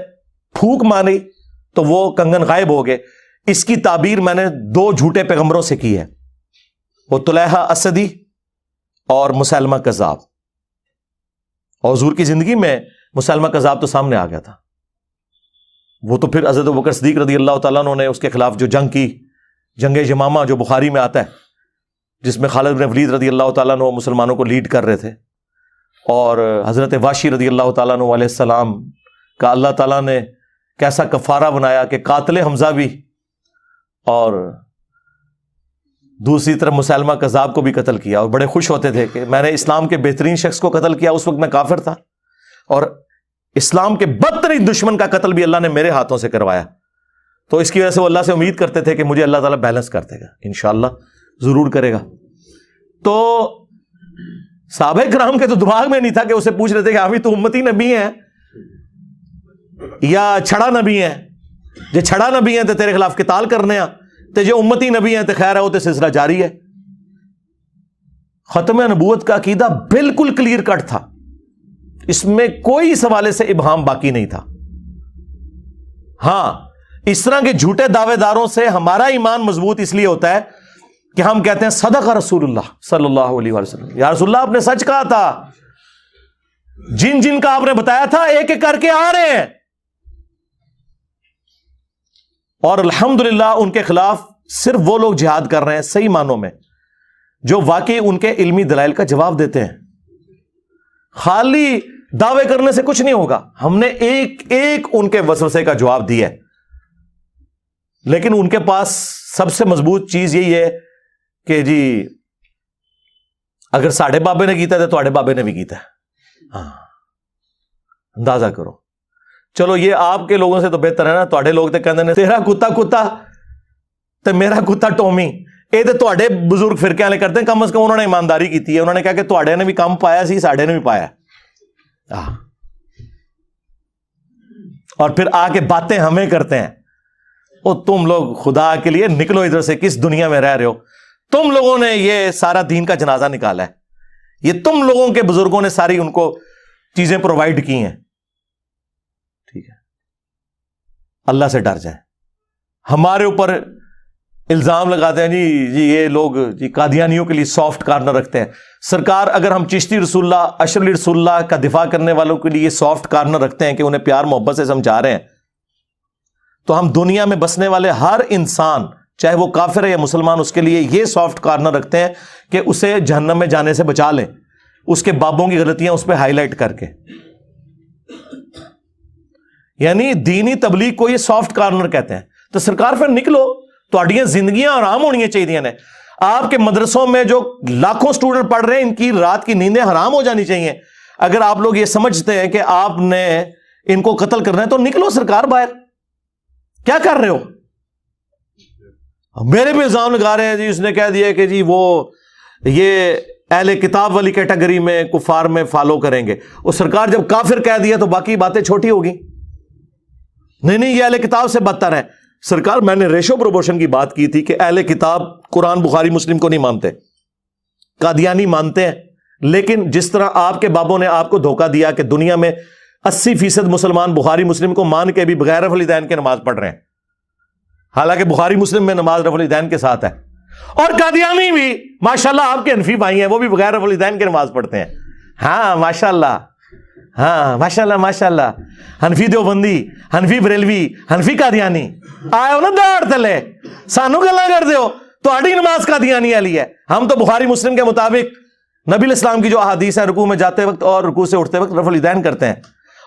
پھونک ماری تو وہ کنگن غائب ہو گئے۔ اس کی تعبیر میں نے 2 جھوٹے پیغمبروں سے کی ہے، وہ طلحہ اسدی اور مسیلمہ کذاب، اور حضور کی زندگی میں مسیلمہ کذاب تو سامنے آ گیا تھا، وہ تو پھر حضرت ابوبکر صدیق رضی اللہ تعالیٰ عنہ نے اس کے خلاف جو جنگ کی، جنگ یمامہ جو بخاری میں آتا ہے، جس میں خالد بن ولید رضی اللہ تعالیٰ عنہ مسلمانوں کو لیڈ کر رہے تھے، اور حضرت واشی رضی اللہ تعالیٰ عنہ علیہ السلام کا اللہ تعالیٰ نے کیسا کفارہ بنایا کہ قاتل حمزہ بھی اور دوسری طرف مسیلمہ کذاب کو بھی قتل کیا، اور بڑے خوش ہوتے تھے کہ میں نے اسلام کے بہترین شخص کو قتل کیا، اس وقت میں کافر تھا، اور اسلام کے بدترین دشمن کا قتل بھی اللہ نے میرے ہاتھوں سے کروایا۔ تو اس کی وجہ سے وہ اللہ سے امید کرتے تھے کہ مجھے اللہ تعالیٰ بیلنس کر دے گا، انشاءاللہ ضرور کرے گا۔ تو صحابہ کرام کے تو دماغ میں نہیں تھا کہ اسے پوچھ رہے تھے کہ ابھی تو امتی نبی ہیں یا چھڑا نبی ہیں، جو چھڑا نبی ہیں تو تیرے خلاف قتال کرنے ہیں، تو جو امتی نبی ہیں تو خیر ہے، وہ تو سلسلہ جاری ہے۔ ختم نبوت کا عقیدہ بالکل کلیئر کٹ تھا، اس میں کوئی اس حوالے سے ابہام باقی نہیں تھا. ہاں اس طرح کے جھوٹے دعوے داروں سے ہمارا ایمان مضبوط اس لیے ہوتا ہے کہ ہم کہتے ہیں صدق رسول اللہ صلی اللہ علیہ وسلم. یا رسول اللہ آپ نے سچ کہا تھا, جن جن کا آپ نے بتایا تھا ایک ایک کر کے آ رہے ہیں, اور الحمدللہ ان کے خلاف صرف وہ لوگ جہاد کر رہے ہیں صحیح معنوں میں جو واقعی ان کے علمی دلائل کا جواب دیتے ہیں. خالی دعوے کرنے سے کچھ نہیں ہوگا, ہم نے ایک ایک ان کے وسوسے کا جواب دیا ہے, لیکن ان کے پاس سب سے مضبوط چیز یہی ہے کہ جی اگر ساڑھے بابے نے کیتا ہے تو تھوڑے بابے نے بھی کیتا ہے. ہاں اندازہ کرو. چلو یہ آپ کے لوگوں سے تو بہتر ہے نا, تھوڑے لوگ تو کہتے ہیں تیرا کتا کتا تے میرا کتا ٹومی, یہ تو تھوڑے بزرگ فرقے والے کرتے ہیں, کم از کم انہوں نے ایمانداری کی ہے, انہوں نے کہا کہ تھوڑے نے بھی کام پایا سی ساڑھے نے بھی پایا. اور پھر آ کے باتیں ہمیں کرتے ہیں, او تم لوگ خدا کے لیے نکلو ادھر سے, کس دنیا میں رہ رہے ہو, تم لوگوں نے یہ سارا دین کا جنازہ نکالا ہے, یہ تم لوگوں کے بزرگوں نے ساری ان کو چیزیں پرووائڈ کی ہیں. ٹھیک ہے, اللہ سے ڈر جائیں. ہمارے اوپر الزام لگاتے ہیں جی یہ لوگ جی قادیانیوں کے لیے سافٹ کارنر رکھتے ہیں. سرکار اگر ہم چشتی رسول اللہ اشرف رسول اللہ کا دفاع کرنے والوں کے لیے سافٹ کارنر رکھتے ہیں کہ انہیں پیار محبت سے سمجھا رہے ہیں, تو ہم دنیا میں بسنے والے ہر انسان چاہے وہ کافر ہے یا مسلمان اس کے لیے یہ سافٹ کارنر رکھتے ہیں کہ اسے جہنم میں جانے سے بچا لیں, اس کے بابوں کی غلطیاں اس پہ ہائی لائٹ کر کے. یعنی دینی تبلیغ کو یہ سافٹ کارنر کہتے ہیں. تو سرکار پھر نکلو, تھوڑیاں زندگیاں آرام ہونی چاہیے نے. آپ کے مدرسوں میں جو لاکھوں سٹوڈنٹ پڑھ رہے ہیں ان کی رات کی نیندیں حرام ہو جانی چاہیے. اگر آپ لوگ یہ سمجھتے ہیں کہ آپ نے ان کو قتل کرنا ہے تو نکلو سرکار باہر, کیا کر رہے ہو؟ میرے پہ الزام لگا رہے ہیں جی اس نے کہہ دیا کہ جی وہ یہ اہل کتاب والی کیٹیگری میں کفار میں فالو کریں گے. وہ سرکار جب کافر کہہ دیا تو باقی باتیں چھوٹی ہوگی. نہیں یہ اہل کتاب سے بدتر ہے. سرکار میں نے ریشو پروپورشن کی بات کی تھی کہ اہل کتاب قرآن بخاری مسلم کو نہیں مانتے, قادیانی مانتے ہیں, لیکن جس طرح آپ کے بابوں نے آپ کو دھوکہ دیا کہ دنیا میں 80% مسلمان بخاری مسلم کو مان کے بھی بغیر رفع الیدین کے نماز پڑھ رہے ہیں, حالانکہ بخاری مسلم میں نماز رفع الیدین کے ساتھ ہے. اور قادیانی بھی ماشاءاللہ آپ کے حنفی بھائی ہیں, وہ بھی بغیر رفع الیدین کے نماز پڑھتے ہیں. ہاں ماشاءاللہ, ہاں ماشاءاللہ ماشاءاللہ. حنفی دیوبندی, حنفی بریلوی, حنفی قادیانی آئے ہو نا داڑ تلے, سانو گلا کر دیو تہاڈی نماز قادیانی والی ہے. ہم تو بخاری مسلم کے مطابق نبی الاسلام کی جو احادیث ہیں رکوع میں جاتے وقت اور رکوع سے اٹھتے وقت رفع الیدین کرتے ہیں.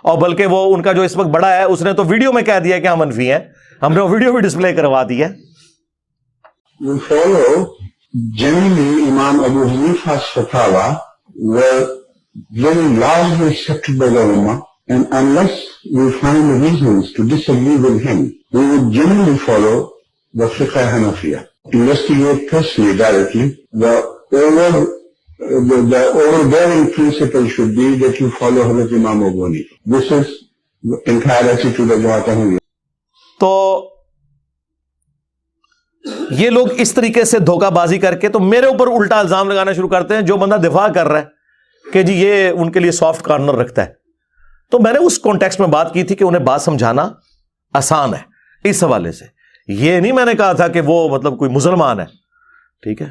اور بلکہ وہ ان کا جو اس وقت بڑا ہے اس نے تو ویڈیو میں کہہ دیا کہ ہم حنفی ہیں, ہم نے وہ ویڈیو بھی ڈسپلے کروا دی ہے. We follow generally Imam Abu Hanifa's fatwa were very largely accepted by the Ummah, and unless we find reasons to disagree with him, we would generally follow the Fiqh Hanafiya. Investigate personally directly. The overbearing principle should be that you follow Hazrat Imam Abu Hanifa. This is the entire attitude of Jamaat Ahmadiyya. تو یہ لوگ اس طریقے سے دھوکہ بازی کر کے تو میرے اوپر الٹا الزام لگانا شروع کرتے ہیں. جو بندہ دفاع کر رہا ہے کہ جی یہ ان کے لیے سافٹ کارنر رکھتا ہے, تو میں نے اس کانٹیکسٹ میں بات کی تھی کہ انہیں بات سمجھانا آسان ہے اس حوالے سے. یہ نہیں میں نے کہا تھا کہ وہ مطلب کوئی مسلمان ہے, ٹھیک ہے.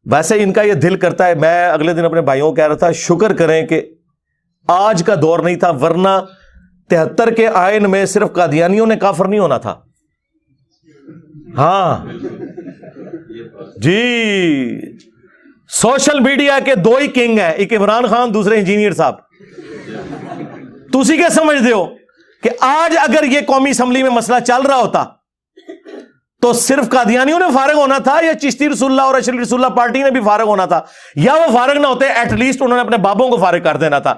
ویسے ان کا یہ دل کرتا ہے, میں اگلے دن اپنے بھائیوں کو کہہ رہا تھا شکر کریں کہ آج کا دور نہیں تھا, ورنہ 73 کے آئین میں صرف قادیانیوں نے کافر نہیں ہونا تھا. ہاں جی, سوشل میڈیا کے دو ہی کنگ ہیں, ایک عمران خان دوسرے انجینئر صاحب. تسی کیا سمجھتے ہو کہ آج اگر یہ قومی اسمبلی میں مسئلہ چل رہا ہوتا تو صرف قادیانیوں نے فارغ ہونا تھا یا چشتی رسول اللہ اور اشرف رسول اللہ پارٹی نے بھی فارغ ہونا تھا, یا وہ فارغ نہ ہوتے ایٹ لیسٹ انہوں نے اپنے بابوں کو فارغ کر دینا تھا.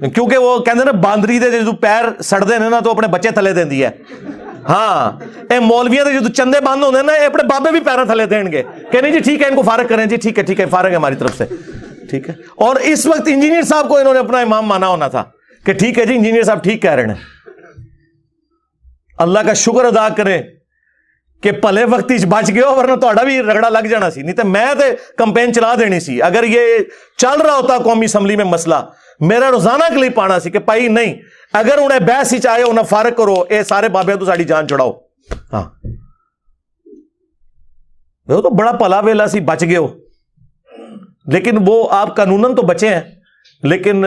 کیونکہ وہ کہتے ہیں نا باندری دے جو پیر سڑ دے نا تو اپنے بچے تھلے دیں دی ہے. ہاں اے مولویاں دے جو چندے بند ہوتے ہیں نا اپنے بابے بھی پیروں تھلے دیں گے کہ نہیں جی ٹھیک ہے ان کو فارغ کریں, جی ٹھیک ہے فارغ ہے ہماری طرف سے, ٹھیک ہے. اور اس وقت انجینئر صاحب کو انہوں نے اپنا امام مانا ہونا تھا کہ ٹھیک ہے جی انجینئر صاحب ٹھیک کہہ رہے ہیں. اللہ کا شکر ادا کریں کہ پلے وقت بچ گئے ہو, ورنہ تہاڈا بھی رگڑا لگ جانا سی. نہیں تو میں تے کمپین چلا دینی سی. اگر یہ چل رہا ہوتا قومی اسمبلی میں مسئلہ میرا روزانہ کلپ آنا سی کہ پائی نہیں اگر انہیں بحث ہی چاہے انہیں فارغ کرو اے سارے بابے تو ساری جان چڑھاؤ. ہاں وہ تو بڑا پلا ویلا سی بچ گئے ہو, لیکن وہ آپ قانوناً تو بچے ہیں, لیکن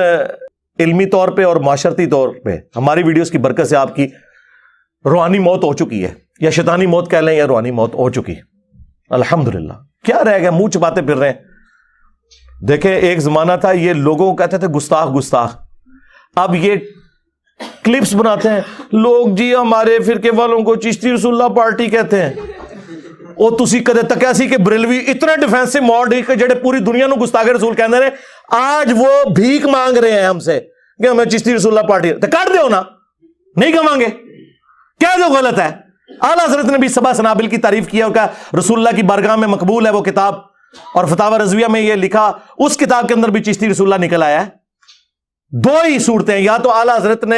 علمی طور پہ اور معاشرتی طور پہ ہماری ویڈیوز کی برکت سے آپ کی روحانی موت ہو چکی ہے, یا شیطانی موت کہہ لیں یا روحانی موت ہو چکی. الحمدللہ. کیا رہ گیا, منہ چباتے پھر رہے ہیں. دیکھیں ایک زمانہ تھا یہ لوگوں کو کہتے تھے گستاخ گستاخ, اب یہ کلپس بناتے ہیں لوگ جی ہمارے فرقے والوں کو چشتی رسول اللہ پارٹی کہتے ہیں. وہ تسی کدے تکیا سی کہ بریلوی اتنا ڈیفینسو موڈ ہے کہ جڑے پوری دنیا نو گستاخ رسول کہندے نے, آج وہ بھیک مانگ رہے ہیں ہم سے کہ ہمیں چشتی رسول اللہ پارٹی, تو کاٹ دیو نا, نہیں کہاں گے, کیا جو غلط ہے. اعلیٰ حضرت نے بھی سبا سنابل کی تعریف کیا اور کہا رسول اللہ کی بارگاہ میں مقبول ہے وہ کتاب, اور فتاوی رضویہ میں یہ لکھا اس کتاب کے اندر بھی چشتی رسول اللہ نکل آیا ہے. دو ہی صورتیں, یا تو اعلیٰ حضرت نے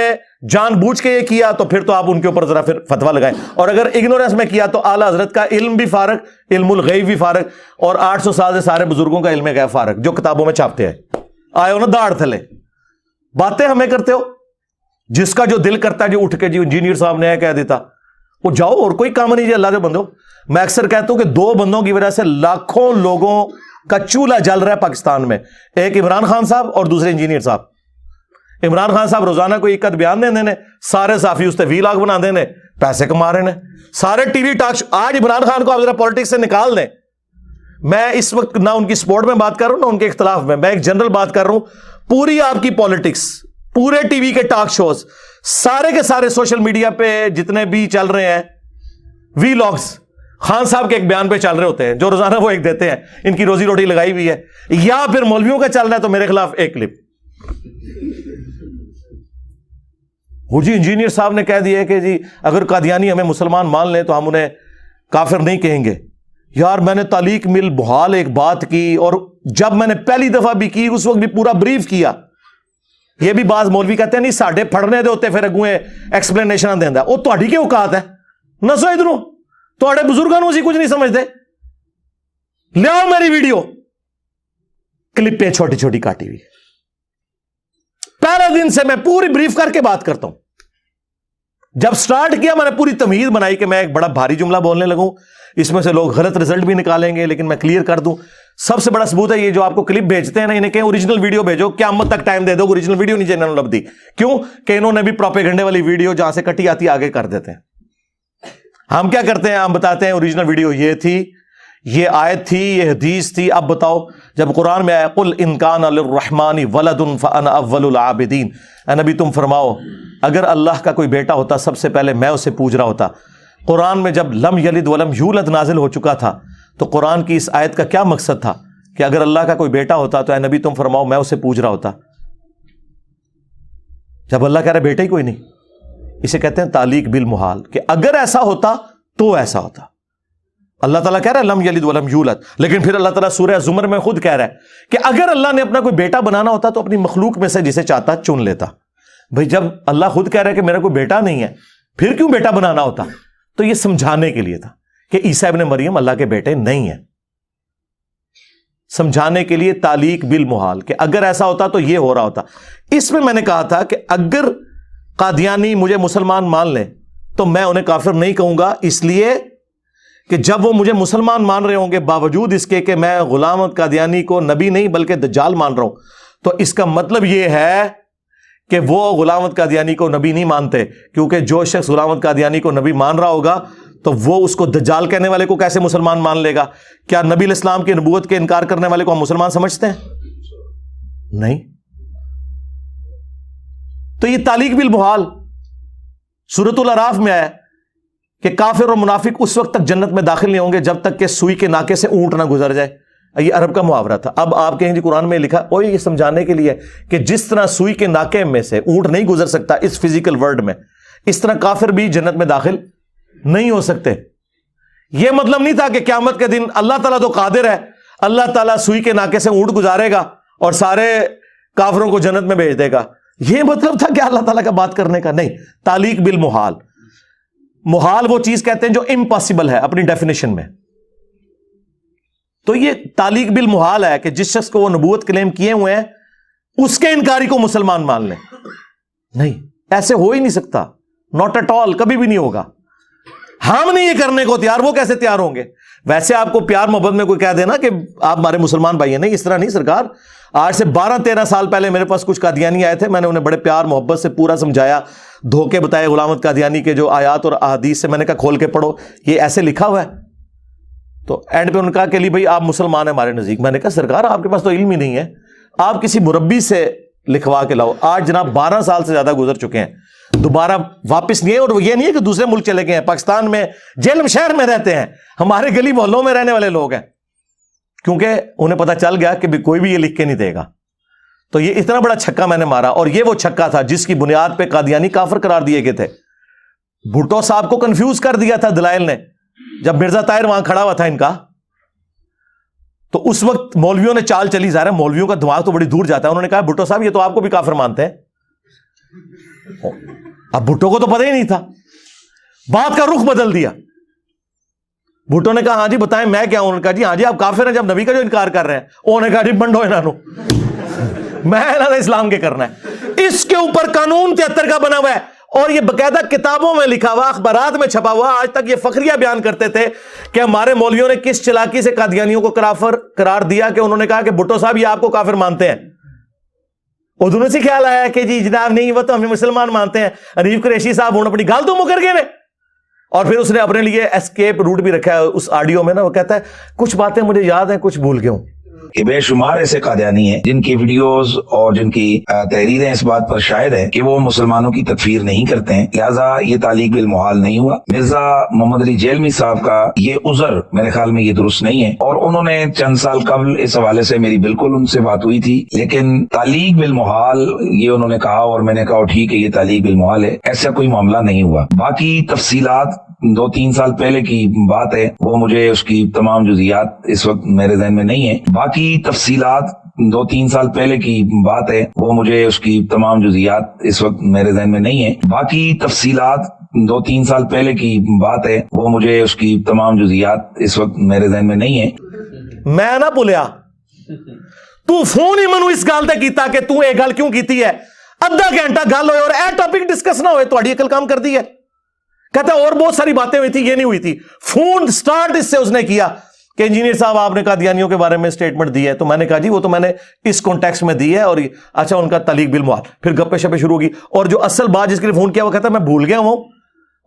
جان بوجھ کے یہ کیا تو پھر تو آپ ان کے اوپر ذرا پھر فتویٰ لگائیں, اور اگر اگنورنس میں کیا تو اعلیٰ حضرت کا علم بھی فارغ, علم الغیب بھی فارغ, اور 800 سال سے سارے بزرگوں کا علم غیب فارغ جو کتابوں میں چھاپتے ہیں. آئے ہو نا داڑھ تھلے, باتیں ہمیں کرتے ہو. جس کا جو دل کرتا ہے جو اٹھ کے جی انجینئر صاحب نے کہہ دیتا وہ جاؤ, اور کوئی کام نہیں جی اللہ کے بندو. میں اکثر کہتا ہوں کہ 2 بندوں کی وجہ سے لاکھوں لوگوں کا چولہا جل رہا ہے پاکستان میں, ایک عمران خان صاحب اور دوسرے انجینئر صاحب. عمران خان صاحب روزانہ کوئی ایک بیان دے نے, سارے صحافی اس تے ویلاگ بنا دے نے, پیسے کما رہے ہیں, سارے ٹی وی ٹاک. آج عمران خان کو آپ ذرا پالیٹکس سے نکال دیں. میں اس وقت نہ ان کی سپورٹ میں بات کر رہا ہوں نہ ان کے اختلاف میں ایک جنرل بات کر رہا ہوں. پوری آپ کی پالیٹکس, پورے ٹی وی کے ٹاک شوز, سارے کے سارے سوشل میڈیا پہ جتنے بھی چل رہے ہیں وی لاگز, خان صاحب کے ایک بیان پہ چل رہے ہوتے ہیں جو روزانہ وہ ایک دیتے ہیں, ان کی روزی روٹی لگائی ہوئی ہے, یا پھر مولویوں کا چل رہا ہے تو میرے خلاف ایک کلپ. وہ جی انجینئر صاحب نے کہہ دیا کہ جی اگر قادیانی ہمیں مسلمان مان لیں تو ہم انہیں کافر نہیں کہیں گے. یار میں نے تعلیق مل بحال ایک بات کی, اور جب میں نے پہلی دفعہ بھی کی اس وقت بھی پورا بریف کیا. یہ بھی بعض مولوی کہتے ہیں نہیں ساڈے پڑھنے دے ہوتے پھر اگویں ایکسپلینیشن دینا, وہ تہاڈی کی اوقات ہے نسو ادھروں, تہاڈے بزرگاں نوں اسی کچھ نہیں سمجھتے. لیاؤ میری ویڈیو کلپیں چھوٹی چھوٹی کاٹی ہوئی, پہلے دن سے میں پوری بریف کر کے بات کرتا ہوں. جب سٹارٹ کیا میں نے پوری تمہید بنائی کہ میں ایک بڑا بھاری جملہ بولنے لگوں, اس میں سے لوگ غلط رزلٹ بھی نکالیں گے, لیکن میں کلیئر کر دوں. سب سے بڑا ثبوت ہے یہ جو آپ کو کلپ بھیجتے ہیں نا, انہیں کہیں اوریجنل ویڈیو بھیجو, قیامت تک ٹائم دے دو, اوریجنل ویڈیو نہیں چینل لب دی. کیوں کہ انہوں نے بھی پروپیگنڈے والی ویڈیو جہاں سے کٹی آتی آگے کر دیتے ہیں. ہم کیا کرتے ہیں, ہم بتاتے ہیں اوریجنل ویڈیو یہ تھی, یہ آیت تھی, یہ حدیث تھی. اب بتاؤ جب قرآن میں آیا قل ان کان للرحمن ولد فانا اول العابدین, اے نبی تم فرماؤ اگر اللہ کا کوئی بیٹا ہوتا سب سے پہلے میں اسے پوج رہا ہوتا. قرآن میں جب لم یلد ولم یولد نازل ہو چکا تھا تو قرآن کی اس آیت کا کیا مقصد تھا کہ اگر اللہ کا کوئی بیٹا ہوتا تو اے نبی تم فرماؤ میں اسے پوج رہا ہوتا. جب اللہ کہہ رہا بیٹا ہی کوئی نہیں, اسے کہتے ہیں تعلیق بالمحال, کہ اگر ایسا ہوتا تو ایسا ہوتا. اللہ تعالیٰ کہہ رہا ہے لم یلد ولم یولد, لیکن پھر اللہ تعالیٰ سورہ زمر میں خود کہہ رہا ہے کہ اگر اللہ نے اپنا کوئی بیٹا بنانا ہوتا تو اپنی مخلوق میں سے جسے چاہتا چن لیتا. بھائی جب اللہ خود کہہ رہا ہے کہ میرا کوئی بیٹا نہیں ہے پھر کیوں بیٹا بنانا ہوتا؟ تو یہ سمجھانے کے لیے تھا کہ عیسیٰ ابن مریم اللہ کے بیٹے نہیں ہیں. سمجھانے کے لیے تعلیق بالمحال, کہ اگر ایسا ہوتا تو یہ ہو رہا ہوتا. اس میں نے کہا تھا کہ اگر قادیانی مجھے مسلمان مان لیں تو میں انہیں کافر نہیں کہوں گا, اس لیے کہ جب وہ مجھے مسلمان مان رہے ہوں گے باوجود اس کے کہ میں غلام احمد قادیانی کو نبی نہیں بلکہ دجال مان رہا ہوں, تو اس کا مطلب یہ ہے کہ وہ غلام احمد قادیانی کو نبی نہیں مانتے, کیونکہ جو شخص غلام احمد قادیانی کو نبی مان رہا ہوگا تو وہ اس کو دجال کہنے والے کو کیسے مسلمان مان لے گا؟ کیا نبی علیہ السلام کی نبوت کے انکار کرنے والے کو ہم مسلمان سمجھتے ہیں؟ نہیں. تو یہ تعلیق بالمحال سورۃ الاعراف میں آیا کہ کافر اور منافق اس وقت تک جنت میں داخل نہیں ہوں گے جب تک کہ سوئی کے ناکے سے اونٹ نہ گزر جائے. یہ عرب کا محاورہ تھا. اب آپ کہیں جی قرآن میں لکھا, اور یہ سمجھانے کے لیے کہ جس طرح سوئی کے ناکے میں سے اونٹ نہیں گزر سکتا اس فزیکل ورلڈ میں, اس طرح کافر بھی جنت میں داخل نہیں ہو سکتے. یہ مطلب نہیں تھا کہ قیامت کے دن اللہ تعالیٰ تو قادر ہے, اللہ تعالیٰ سوئی کے ناکے سے اونٹ گزارے گا اور سارے کافروں کو جنت میں بھیج دے گا. یہ مطلب تھا کہ اللہ تعالیٰ کا بات کرنے کا نہیں. تعلیق بالمحال, محال وہ چیز کہتے ہیں جو امپاسبل ہے اپنی ڈیفینیشن میں. تو یہ تعلیق بالمحال ہے کہ جس شخص کو وہ نبوت کلیم کیے ہوئے ہیں اس کے انکاری کو مسلمان مان لیں. نہیں, ایسے ہو ہی نہیں سکتا, ناٹ ایٹ آل, کبھی بھی نہیں ہوگا. ہم نہیں یہ کرنے کو تیار, وہ کیسے تیار ہوں گے؟ ویسے آپ کو پیار محبت میں کوئی کہہ دینا کہ آپ ہمارے مسلمان بھائی ہیں, نہیں, اس طرح نہیں سرکار. آج سے 12-13 سال پہلے میرے پاس کچھ قادیانی آئے تھے, میں نے انہیں بڑے پیار محبت سے پورا سمجھایا, دھوکے بتائے غلام احمد قادیانی کے جو آیات اور احادیث سے, میں نے کہا کھول کے پڑھو, یہ ایسے لکھا ہوا ہے. تو اینڈ پہ انہوں نے کہا کہ علی بھائی آپ مسلمان ہیں ہمارے نزدیک. میں نے کہا سرکار آپ کے پاس تو علم ہی نہیں ہے, آپ کسی مربی سے لکھوا کے لاؤ. آج جناب 12 سال سے زیادہ گزر چکے ہیں, دوبارہ واپس نہیں ہے. اور یہ نہیں ہے کہ دوسرے ملک چلے گئے ہیں, پاکستان میں جیلم شہر میں رہتے ہیں, ہمارے گلی محلوں میں رہنے والے لوگ ہیں, کیونکہ انہیں پتا چل گیا کہ کوئی بھی یہ لکھ کے نہیں دے گا. تو یہ اتنا بڑا چھکا میں نے مارا, اور یہ وہ چھکا تھا جس کی بنیاد پہ قادیانی کافر قرار دیے گئے تھے. بھٹو صاحب کو کنفیوز کر دیا تھا دلائل نے, جب مرزا طاہر وہاں کھڑا ہوا تھا ان کا, تو اس وقت مولویوں نے چال چلی. ظاہر ہے مولویوں کا دماغ تو بڑی دور جاتا ہے. انہوں نے کہا بھٹو صاحب یہ تو آپ کو بھی کافر مانتے ہیں. اب بھٹو کو تو پتہ ہی نہیں تھا, بات کا رخ بدل دیا. بھٹو نے کہا ہاں جی بتائیں میں کیا ہوں. انہوں نے کہا جی ہاں جی آپ کافر ہیں جب نبی کا جو انکار کر رہے ہیں. انہوں نے کہا جی بنڈو انہوں میں اسلام کے کرنا ہے. اس کے اوپر قانون 73 کا بنا ہوا ہے, اور یہ باقاعدہ کتابوں میں لکھا ہوا, اخبارات میں چھپا ہوا. آج تک یہ فخریہ بیان کرتے تھے کہ ہمارے مولویوں نے کس چلاکی سے قادیانیوں کو کافر قرار دیا, کہ انہوں نے کہا کہ بھٹو صاحب یہ آپ کو کافر مانتے ہیں. ادھر نے سے خیال آیا کہ جی جناب نہیں, وہ تو ہمیں مسلمان مانتے ہیں. حنیف قریشی صاحب انہوں نے اپنی گال تو مکر گئے. اور پھر اس نے اپنے لیے اسکیپ روٹ بھی رکھا ہے اس آڈیو میں نا, وہ کہتا ہے کچھ باتیں مجھے یاد ہیں کچھ بھول گیا ہوں. کہ بے شمار ایسے قادیانی ہیں جن کی ویڈیوز اور جن کی تحریریں اس بات پر شاہد ہیں کہ وہ مسلمانوں کی تکفیر نہیں کرتے ہیں, لہذا یہ تعلیق بالمحال نہیں ہوا. مرزا محمد علی جیلمی صاحب کا یہ عذر میرے خیال میں یہ درست نہیں ہے, اور انہوں نے چند سال قبل اس حوالے سے میری بالکل ان سے بات ہوئی تھی, لیکن تعلیق بالمحال یہ انہوں نے کہا, اور میں نے کہا ٹھیک ہے یہ تعلیق بالمحال ہے, ایسا کوئی معاملہ نہیں ہوا. باقی تفصیلات 2-3 سال پہلے کی بات ہے, وہ مجھے اس کی تمام جزیات اس وقت میرے ذہن میں نہیں ہے. باقی تفصیلات 2-3 سال پہلے کی بات ہے, وہ مجھے اس کی تمام جزیات اس وقت میرے ذہن میں نہیں ہے. باقی تفصیلات 2-3 سال پہلے کی بات ہے, وہ مجھے اس کی تمام جزیات اس وقت میرے ذہن میں نہیں ہے. میں نہ بولیا تو فون ہی منو اس گل تے کیتا کہ تو یہ گل کیوں کیتی ہے. ادھا گھنٹہ گل ہوئے اور اے ٹاپک ڈسکس نہ ہوئے, تہاڈی عقل کام کر دی ہے. کہتا ہے اور بہت ساری باتیں ہوئی تھی, یہ نہیں ہوئی تھی. فون سٹارٹ اس سے اس نے کیا کہ انجینئر صاحب آپ نے قادیانیوں کے بارے میں سٹیٹمنٹ دی ہے. تو میں نے کہا جی وہ تو میں نے اس کانٹیکسٹ میں دی ہے, اور اچھا ان کا تعلیق بالمحال. پھر گپے شپے شروع ہوگی, اور جو اصل بات جس کے لیے فون کیا وہ کہتا ہے میں بھول گیا ہوں,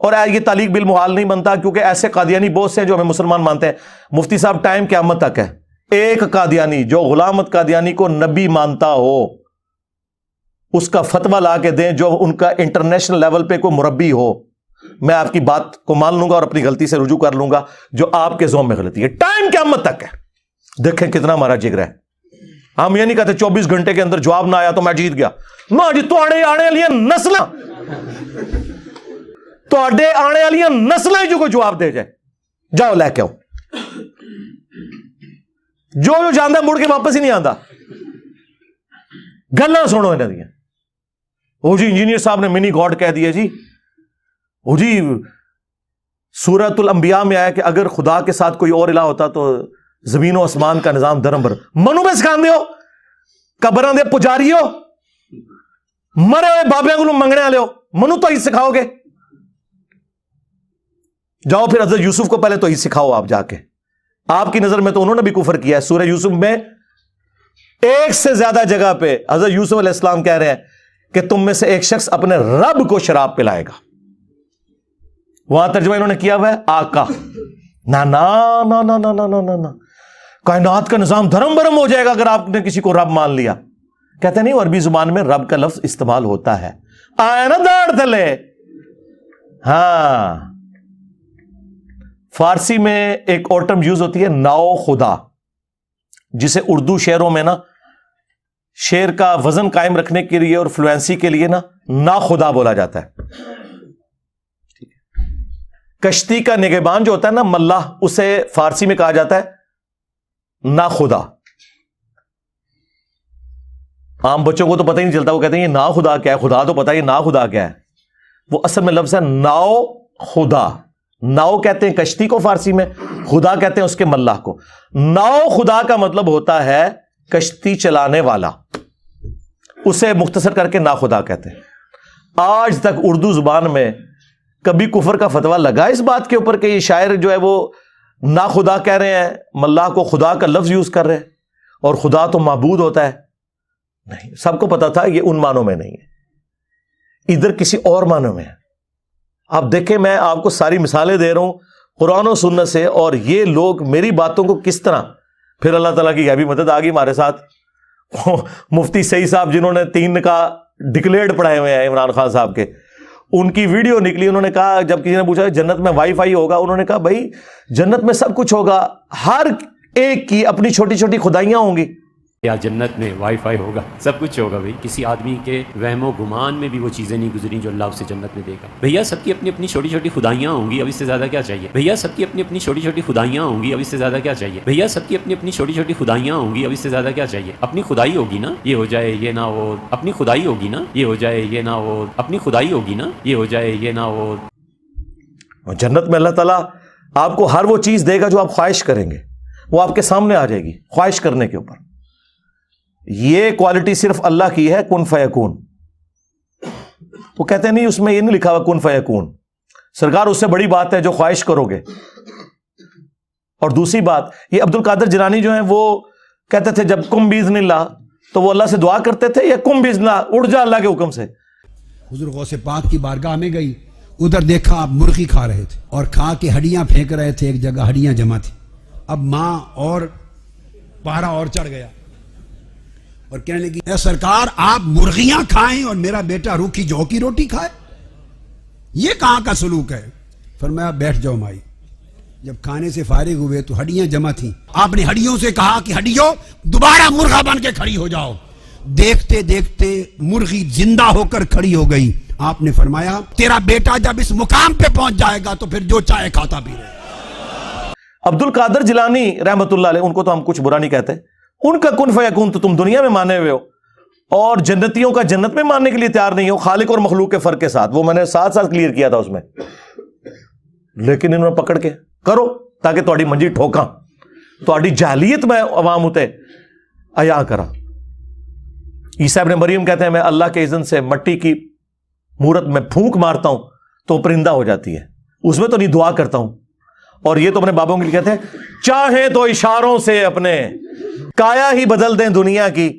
اور یہ تعلیق بالمحال نہیں بنتا کیونکہ ایسے قادیانی بہت سے ہیں جو ہمیں مسلمان مانتے ہیں. مفتی صاحب ٹائم قیامت تک ہے, ایک قادیانی جو غلام احمد قادیانی کو نبی مانتا ہو اس کا فتویٰ لا کے دیں, جو ان کا انٹرنیشنل لیول پہ کوئی مربی ہو. میں آپ کی بات کو مان لوں گا اور اپنی غلطی سے رجوع کر لوں گا جو آپ کے ذوم میں غلطی ہے. ٹائم قیامت تک ہے. دیکھیں کتنا ہمارا جگر ہے. ہم یہ نہیں کہتے 24 گھنٹے کے اندر جواب نہ آیا تو میں جیت گیا. نہ جی, آنے والی نسلیں آنے والی نسلیں جو کوئی جواب دے جائے, جاؤ لے کے آؤ. جو جانا مڑ کے واپس ہی نہیں آتا. گلاں سنو انہاں دیاں. وہ جی انجینئر صاحب نے منی گاڈ کہہ دیا جی. وہ جی سورۃ الانبیاء میں آیا کہ اگر خدا کے ساتھ کوئی اور الہ ہوتا تو زمین و آسمان کا نظام درم بر. منو میں سکھاندے ہو, قبراں دے پجاری ہو, مرے ہوئے بابیاں کو منگنے والے ہو, منو تو ہی سکھاؤ گے. جاؤ پھر حضرت یوسف کو پہلے تو ہی سکھاؤ آپ جا کے. آپ کی نظر میں تو انہوں نے بھی کفر کیا ہے. سورہ یوسف میں ایک سے زیادہ جگہ پہ حضرت یوسف علیہ السلام کہہ رہے ہیں کہ تم میں سے ایک شخص اپنے رب کو شراب پلائے گا. وہاں ترجمہ انہوں نے کیا ہوا ہے آقا. نا نا نا نا نا نا نا نا, کائنات کا نظام دھرم برم ہو جائے گا اگر آپ نے کسی کو رب مان لیا. کہتے نہیں عربی زبان میں رب کا لفظ استعمال ہوتا ہے. آیا نا داڑ تلے. ہاں فارسی میں ایک اور ٹرم یوز ہوتی ہے ناؤ خدا, جسے اردو شعروں میں نا شعر کا وزن قائم رکھنے کے لیے اور فلوئنسی کے لیے نا خدا بولا جاتا ہے. کشتی کا نگہبان جو ہوتا ہے نا ملاح, اسے فارسی میں کہا جاتا ہے نا خدا. عام بچوں کو تو پتہ ہی نہیں چلتا, وہ کہتے ہیں یہ نا خدا کیا ہے, خدا تو پتہ ہے یہ نا خدا کیا ہے. وہ اصل میں لفظ ہے ناؤ خدا. ناؤ کہتے ہیں کشتی کو فارسی میں, خدا کہتے ہیں اس کے ملاح کو. ناؤ خدا کا مطلب ہوتا ہے کشتی چلانے والا. اسے مختصر کر کے ناخدا کہتے ہیں. آج تک اردو زبان میں کبھی کفر کا فتویٰ لگا اس بات کے اوپر کہ یہ شاعر جو ہے وہ ناخدا کہہ رہے ہیں, ملا کو خدا کا لفظ یوز کر رہے ہیں, اور خدا تو معبود ہوتا ہے؟ نہیں, سب کو پتا تھا یہ ان معنوں میں نہیں ہے, ادھر کسی اور معنوں میں ہے. آپ دیکھیں, میں آپ کو ساری مثالیں دے رہا ہوں قرآن و سنت سے, اور یہ لوگ میری باتوں کو کس طرح, پھر اللہ تعالیٰ کی غیبی مدد آ گئی ہمارے ساتھ. مفتی سعید صاحب جنہوں نے 3 کا ڈکلیئرڈ پڑھائے ہوئے ہیں عمران خان صاحب کے, ان کی ویڈیو نکلی, انہوں نے کہا, جب کسی نے پوچھا جنت میں وائی فائی ہوگا, انہوں نے کہا بھائی جنت میں سب کچھ ہوگا, ہر ایک کی اپنی چھوٹی چھوٹی خدائیاں ہوں گی. یا جنت میں وائی فائی ہوگا, سب کچھ ہوگا بھائی. کسی آدمی کے وہم و گمان میں بھی وہ چیزیں نہیں گزری جو اللہ اسے جنت میں دے گا. بھیا سب کی اپنی اپنی چھوٹی چھوٹی خدائیاں ہوں گی, اب اس سے زیادہ کیا چاہیے. بھیا سب کی اپنی اپنی چھوٹی چھوٹی خدائیاں ہوں گی, اب اس سے زیادہ کیا چاہیے. بھیا سب کی اپنی اپنی چھوٹی چھوٹی خدائیاں ہوں گی, اب اس سے زیادہ کیا چاہیے. اپنی خدائی ہوگی نا, یہ ہو جائے یہ نہ ہو. اپنی خدائی ہوگی نا, یہ ہو جائے یہ نہ ہو. اپنی خدائی ہوگی نا, یہ ہو جائے یہ نہ ہو. جنت میں اللہ تعالیٰ آپ کو ہر وہ چیز دے گا جو آپ خواہش کریں گے, وہ آپ کے سامنے آ جائے گی خواہش کرنے کے اوپر. یہ کوالٹی صرف اللہ کی ہے, کن فیکون. وہ کہتے ہیں نہیں, اس میں یہ نہیں لکھا ہوا کن فیکون. سرکار اس سے بڑی بات ہے جو خواہش کرو گے. اور دوسری بات, یہ عبد القادر جیلانی جو ہیں وہ کہتے تھے جب کم باذن اللہ, تو وہ اللہ سے دعا کرتے تھے, یا کم باذن اللہ, اڑ جا اللہ کے حکم سے. حضور غوث پاک کی بارگاہ میں گئی, ادھر دیکھا آپ مرغی کھا رہے تھے, اور کھا کے ہڈیاں پھینک رہے تھے, ایک جگہ ہڈیاں جمع تھی. اب ماں اور پارا اور چڑھ گیا اور کہنے لگی, اے سرکار آپ مرغیاں کھائیں اور میرا بیٹا روکھی جو کی روٹی کھائے, یہ کہاں کا سلوک ہے. فرمایا بیٹھ جاؤ مائی. جب کھانے سے فارغ ہوئے تو ہڈیاں جمع تھیں. آپ نے ہڈیوں سے کہا کہ ہڈیوں دوبارہ مرغا بن کے کھڑی ہو جاؤ. دیکھتے دیکھتے مرغی زندہ ہو کر کھڑی ہو گئی. آپ نے فرمایا تیرا بیٹا جب اس مقام پہ پہنچ جائے گا تو پھر جو چاہے کھاتا بھی رہے. عبد القادر جیلانی رحمت اللہ علیہ, ان کو تو ہم کچھ برا نہیں کہتے, ان کا کن فیکون تو تم دنیا میں مانے ہوئے ہو, اور جنتیوں کا جنت میں ماننے کے لیے تیار نہیں ہو, خالق اور مخلوق کے فرق کے ساتھ. وہ میں نے ساتھ ساتھ کلیئر کیا تھا اس میں, لیکن انہوں نے پکڑ کے کرو تاکہ تھوڑی منجی ٹھوکاں, تھوڑی جہلیت میں عوام ہوتے عیا کرا. عیسیٰ ابن مریم کہتے ہیں میں اللہ کے اذن سے مٹی کی مورت میں پھونک مارتا ہوں تو پرندہ ہو جاتی ہے, اس میں تو نہیں دعا کرتا ہوں. اور یہ تو اپنے بابوں کے لیے کہتے ہیں چاہیں تو اشاروں سے اپنے کایا ہی بدل دیں دنیا کی,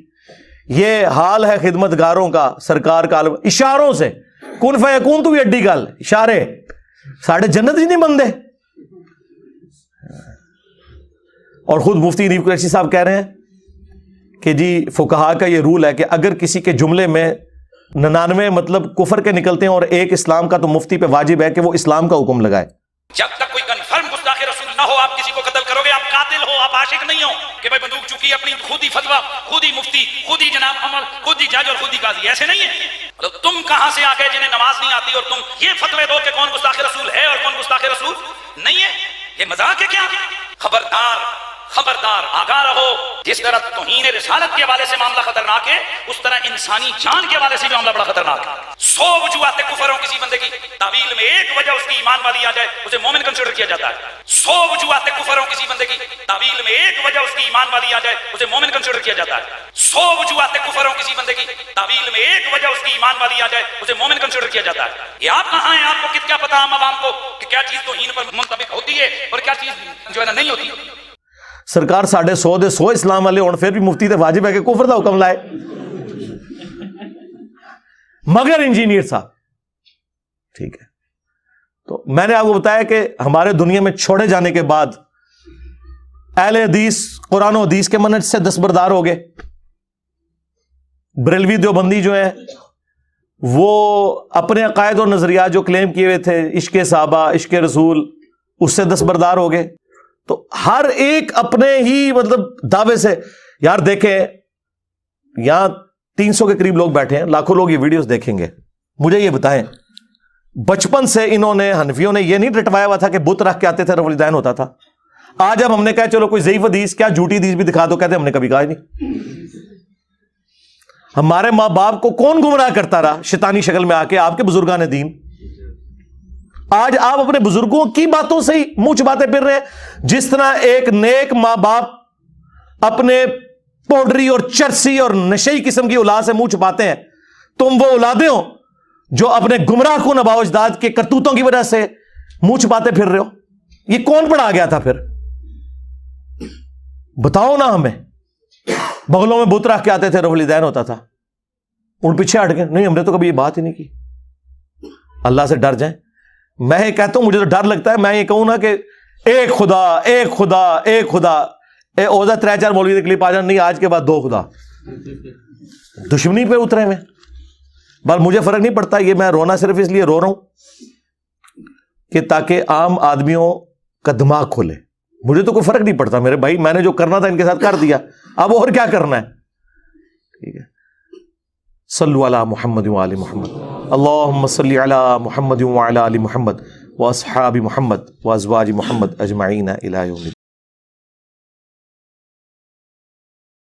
یہ حال ہے خدمت گاروں کا سرکار کا عالم. اشاروں سے کن فیکون تو بھی اڈی گل, اشارے ساڑھے جنت ہی نہیں بندے. اور خود مفتی نیب قریشی صاحب کہہ رہے ہیں کہ جی فقہا کا یہ رول ہے کہ اگر کسی کے جملے میں 99 مطلب کفر کے نکلتے ہیں اور ایک اسلام کا, تو مفتی پہ واجب ہے کہ وہ اسلام کا حکم لگائے. جب تک کوئی کنفرم گستاخ رسول نہ ہو آپ کسی کو قتل کرو گے, آپ قاتل ہو, آپ عاشق نہیں ہو کہ بھائی بندوق چکی اپنی خود ہی فتویٰ, خود ہی مفتی, خود ہی جناب عمل, خود ہی جج اور خود ہی قاضی. ایسے نہیں ہے. تو تم کہاں سے آ گئے جنہیں نماز نہیں آتی اور تم یہ فتوے دو کہ کون گستاخ رسول ہے اور کون گستاخ رسول نہیں ہے. یہ مذاق ہے کیا؟ خبردار خبردار, آگاہ رہو. جس طرح توہین رسالت کے حوالے سے معاملہ خطرناک ہے, اس طرح انسانی جان کے حوالے سے بھی معاملہ بڑا خطرناک ہے. 100 وجوہات کفر ہوں کسی بندے کی, تعویل میں ایک وجہ اس کی ایمان والی آ جائے اسے مومن کنسیڈر کیا جاتا ہے. 100 وجوہات کفر ہوں کسی بندے کی, تعویل میں ایک وجہ اس کی ایمان والی آ جائے اسے مومن کنسیڈر کیا جاتا ہے. 100 وجوہات کفر ہوں کسی بندے کی, تعویل میں ایک وجہ اس کی ایمان والی آ جائے اسے مومن کنسیڈر کیا جاتا ہے. یہ آپ کہاں ہیں, آپ کو کیا پتا عام عوام کو کہ کیا چیز توہین پر منطبق ہوتی ہے اور کیا چیز جو ہے نا نہیں ہوتی. سرکار 150 اسلام والے ہون پھر بھی مفتی تے واجب ہے کہ کفر دا حکم لائے. مگر انجینئر صاحب ٹھیک ہے, تو میں نے آپ کو بتایا کہ ہمارے دنیا میں چھوڑے جانے کے بعد اہل حدیث قرآن و حدیث کے منہج سے دستبردار ہو گئے. بریلوی دیوبندی جو ہیں وہ اپنے عقائد اور نظریات جو کلیم کیے ہوئے تھے, عشق صحابہ, عشق رسول, اس سے دستبردار ہو گئے. تو ہر ایک اپنے ہی مطلب دعوے سے. یار دیکھیں یہاں 300 کے قریب لوگ بیٹھے ہیں, لاکھوں لوگ یہ ویڈیوز دیکھیں گے. مجھے یہ بتائیں بچپن سے انہوں نے, حنفیوں نے یہ نہیں رٹوایا ہوا تھا کہ بت رکھ کے آتے تھے, رفع الیدین ہوتا تھا. آج اب ہم نے کہا چلو کوئی ضعیف حدیث, کیا جھوٹی حدیث بھی دکھا دو, کہتے ہم نے کبھی کہا ہی نہیں. ہمارے ماں باپ کو کون گمراہ کرتا رہا شیطانی شکل میں آ کے, آپ کے بزرگان دین. آج آپ اپنے بزرگوں کی باتوں سے ہی منہ چھپاتے پھر رہے ہیں. جس طرح ایک نیک ماں باپ اپنے پاؤڈری اور چرسی اور نشئی قسم کی اولاد سے منہ چھپاتے ہیں، تم وہ اولادیں ہو جو اپنے گمراہ کن آباء و اجداد کے کرتوتوں کی وجہ سے منہ چھپاتے پھر رہے ہو. یہ کون پڑھا گیا تھا پھر؟ بتاؤ نا ہمیں. بغلوں میں بت رکھ کے آتے تھے، رفلیدین ہوتا تھا، ان پیچھے ہٹ گئے. نہیں، ہم نے تو کبھی یہ بات ہی نہیں کی. اللہ سے ڈر جائیں. میں یہ کہتا ہوں مجھے تو ڈر لگتا ہے، میں یہ کہوں نا کہ ایک خدا ایک خدا ایک خدا، اے اوزا 3-4 مولوی کلپ آ جان، نہیں آج کے بعد 2 خدا. دشمنی پہ اترے میں. بس مجھے فرق نہیں پڑتا، یہ میں رونا صرف اس لیے رو رہا ہوں کہ تاکہ عام آدمیوں کا دماغ کھولے. مجھے تو کوئی فرق نہیں پڑتا میرے بھائی، میں نے جو کرنا تھا ان کے ساتھ کر دیا، اب اور کیا کرنا ہے. ٹھیک ہے. صلو علی محمد وآل محمد، اللہم صلی علی محمد وعلی آل محمد واصحاب محمد وازواج محمد اجمعین الی یوم الدین.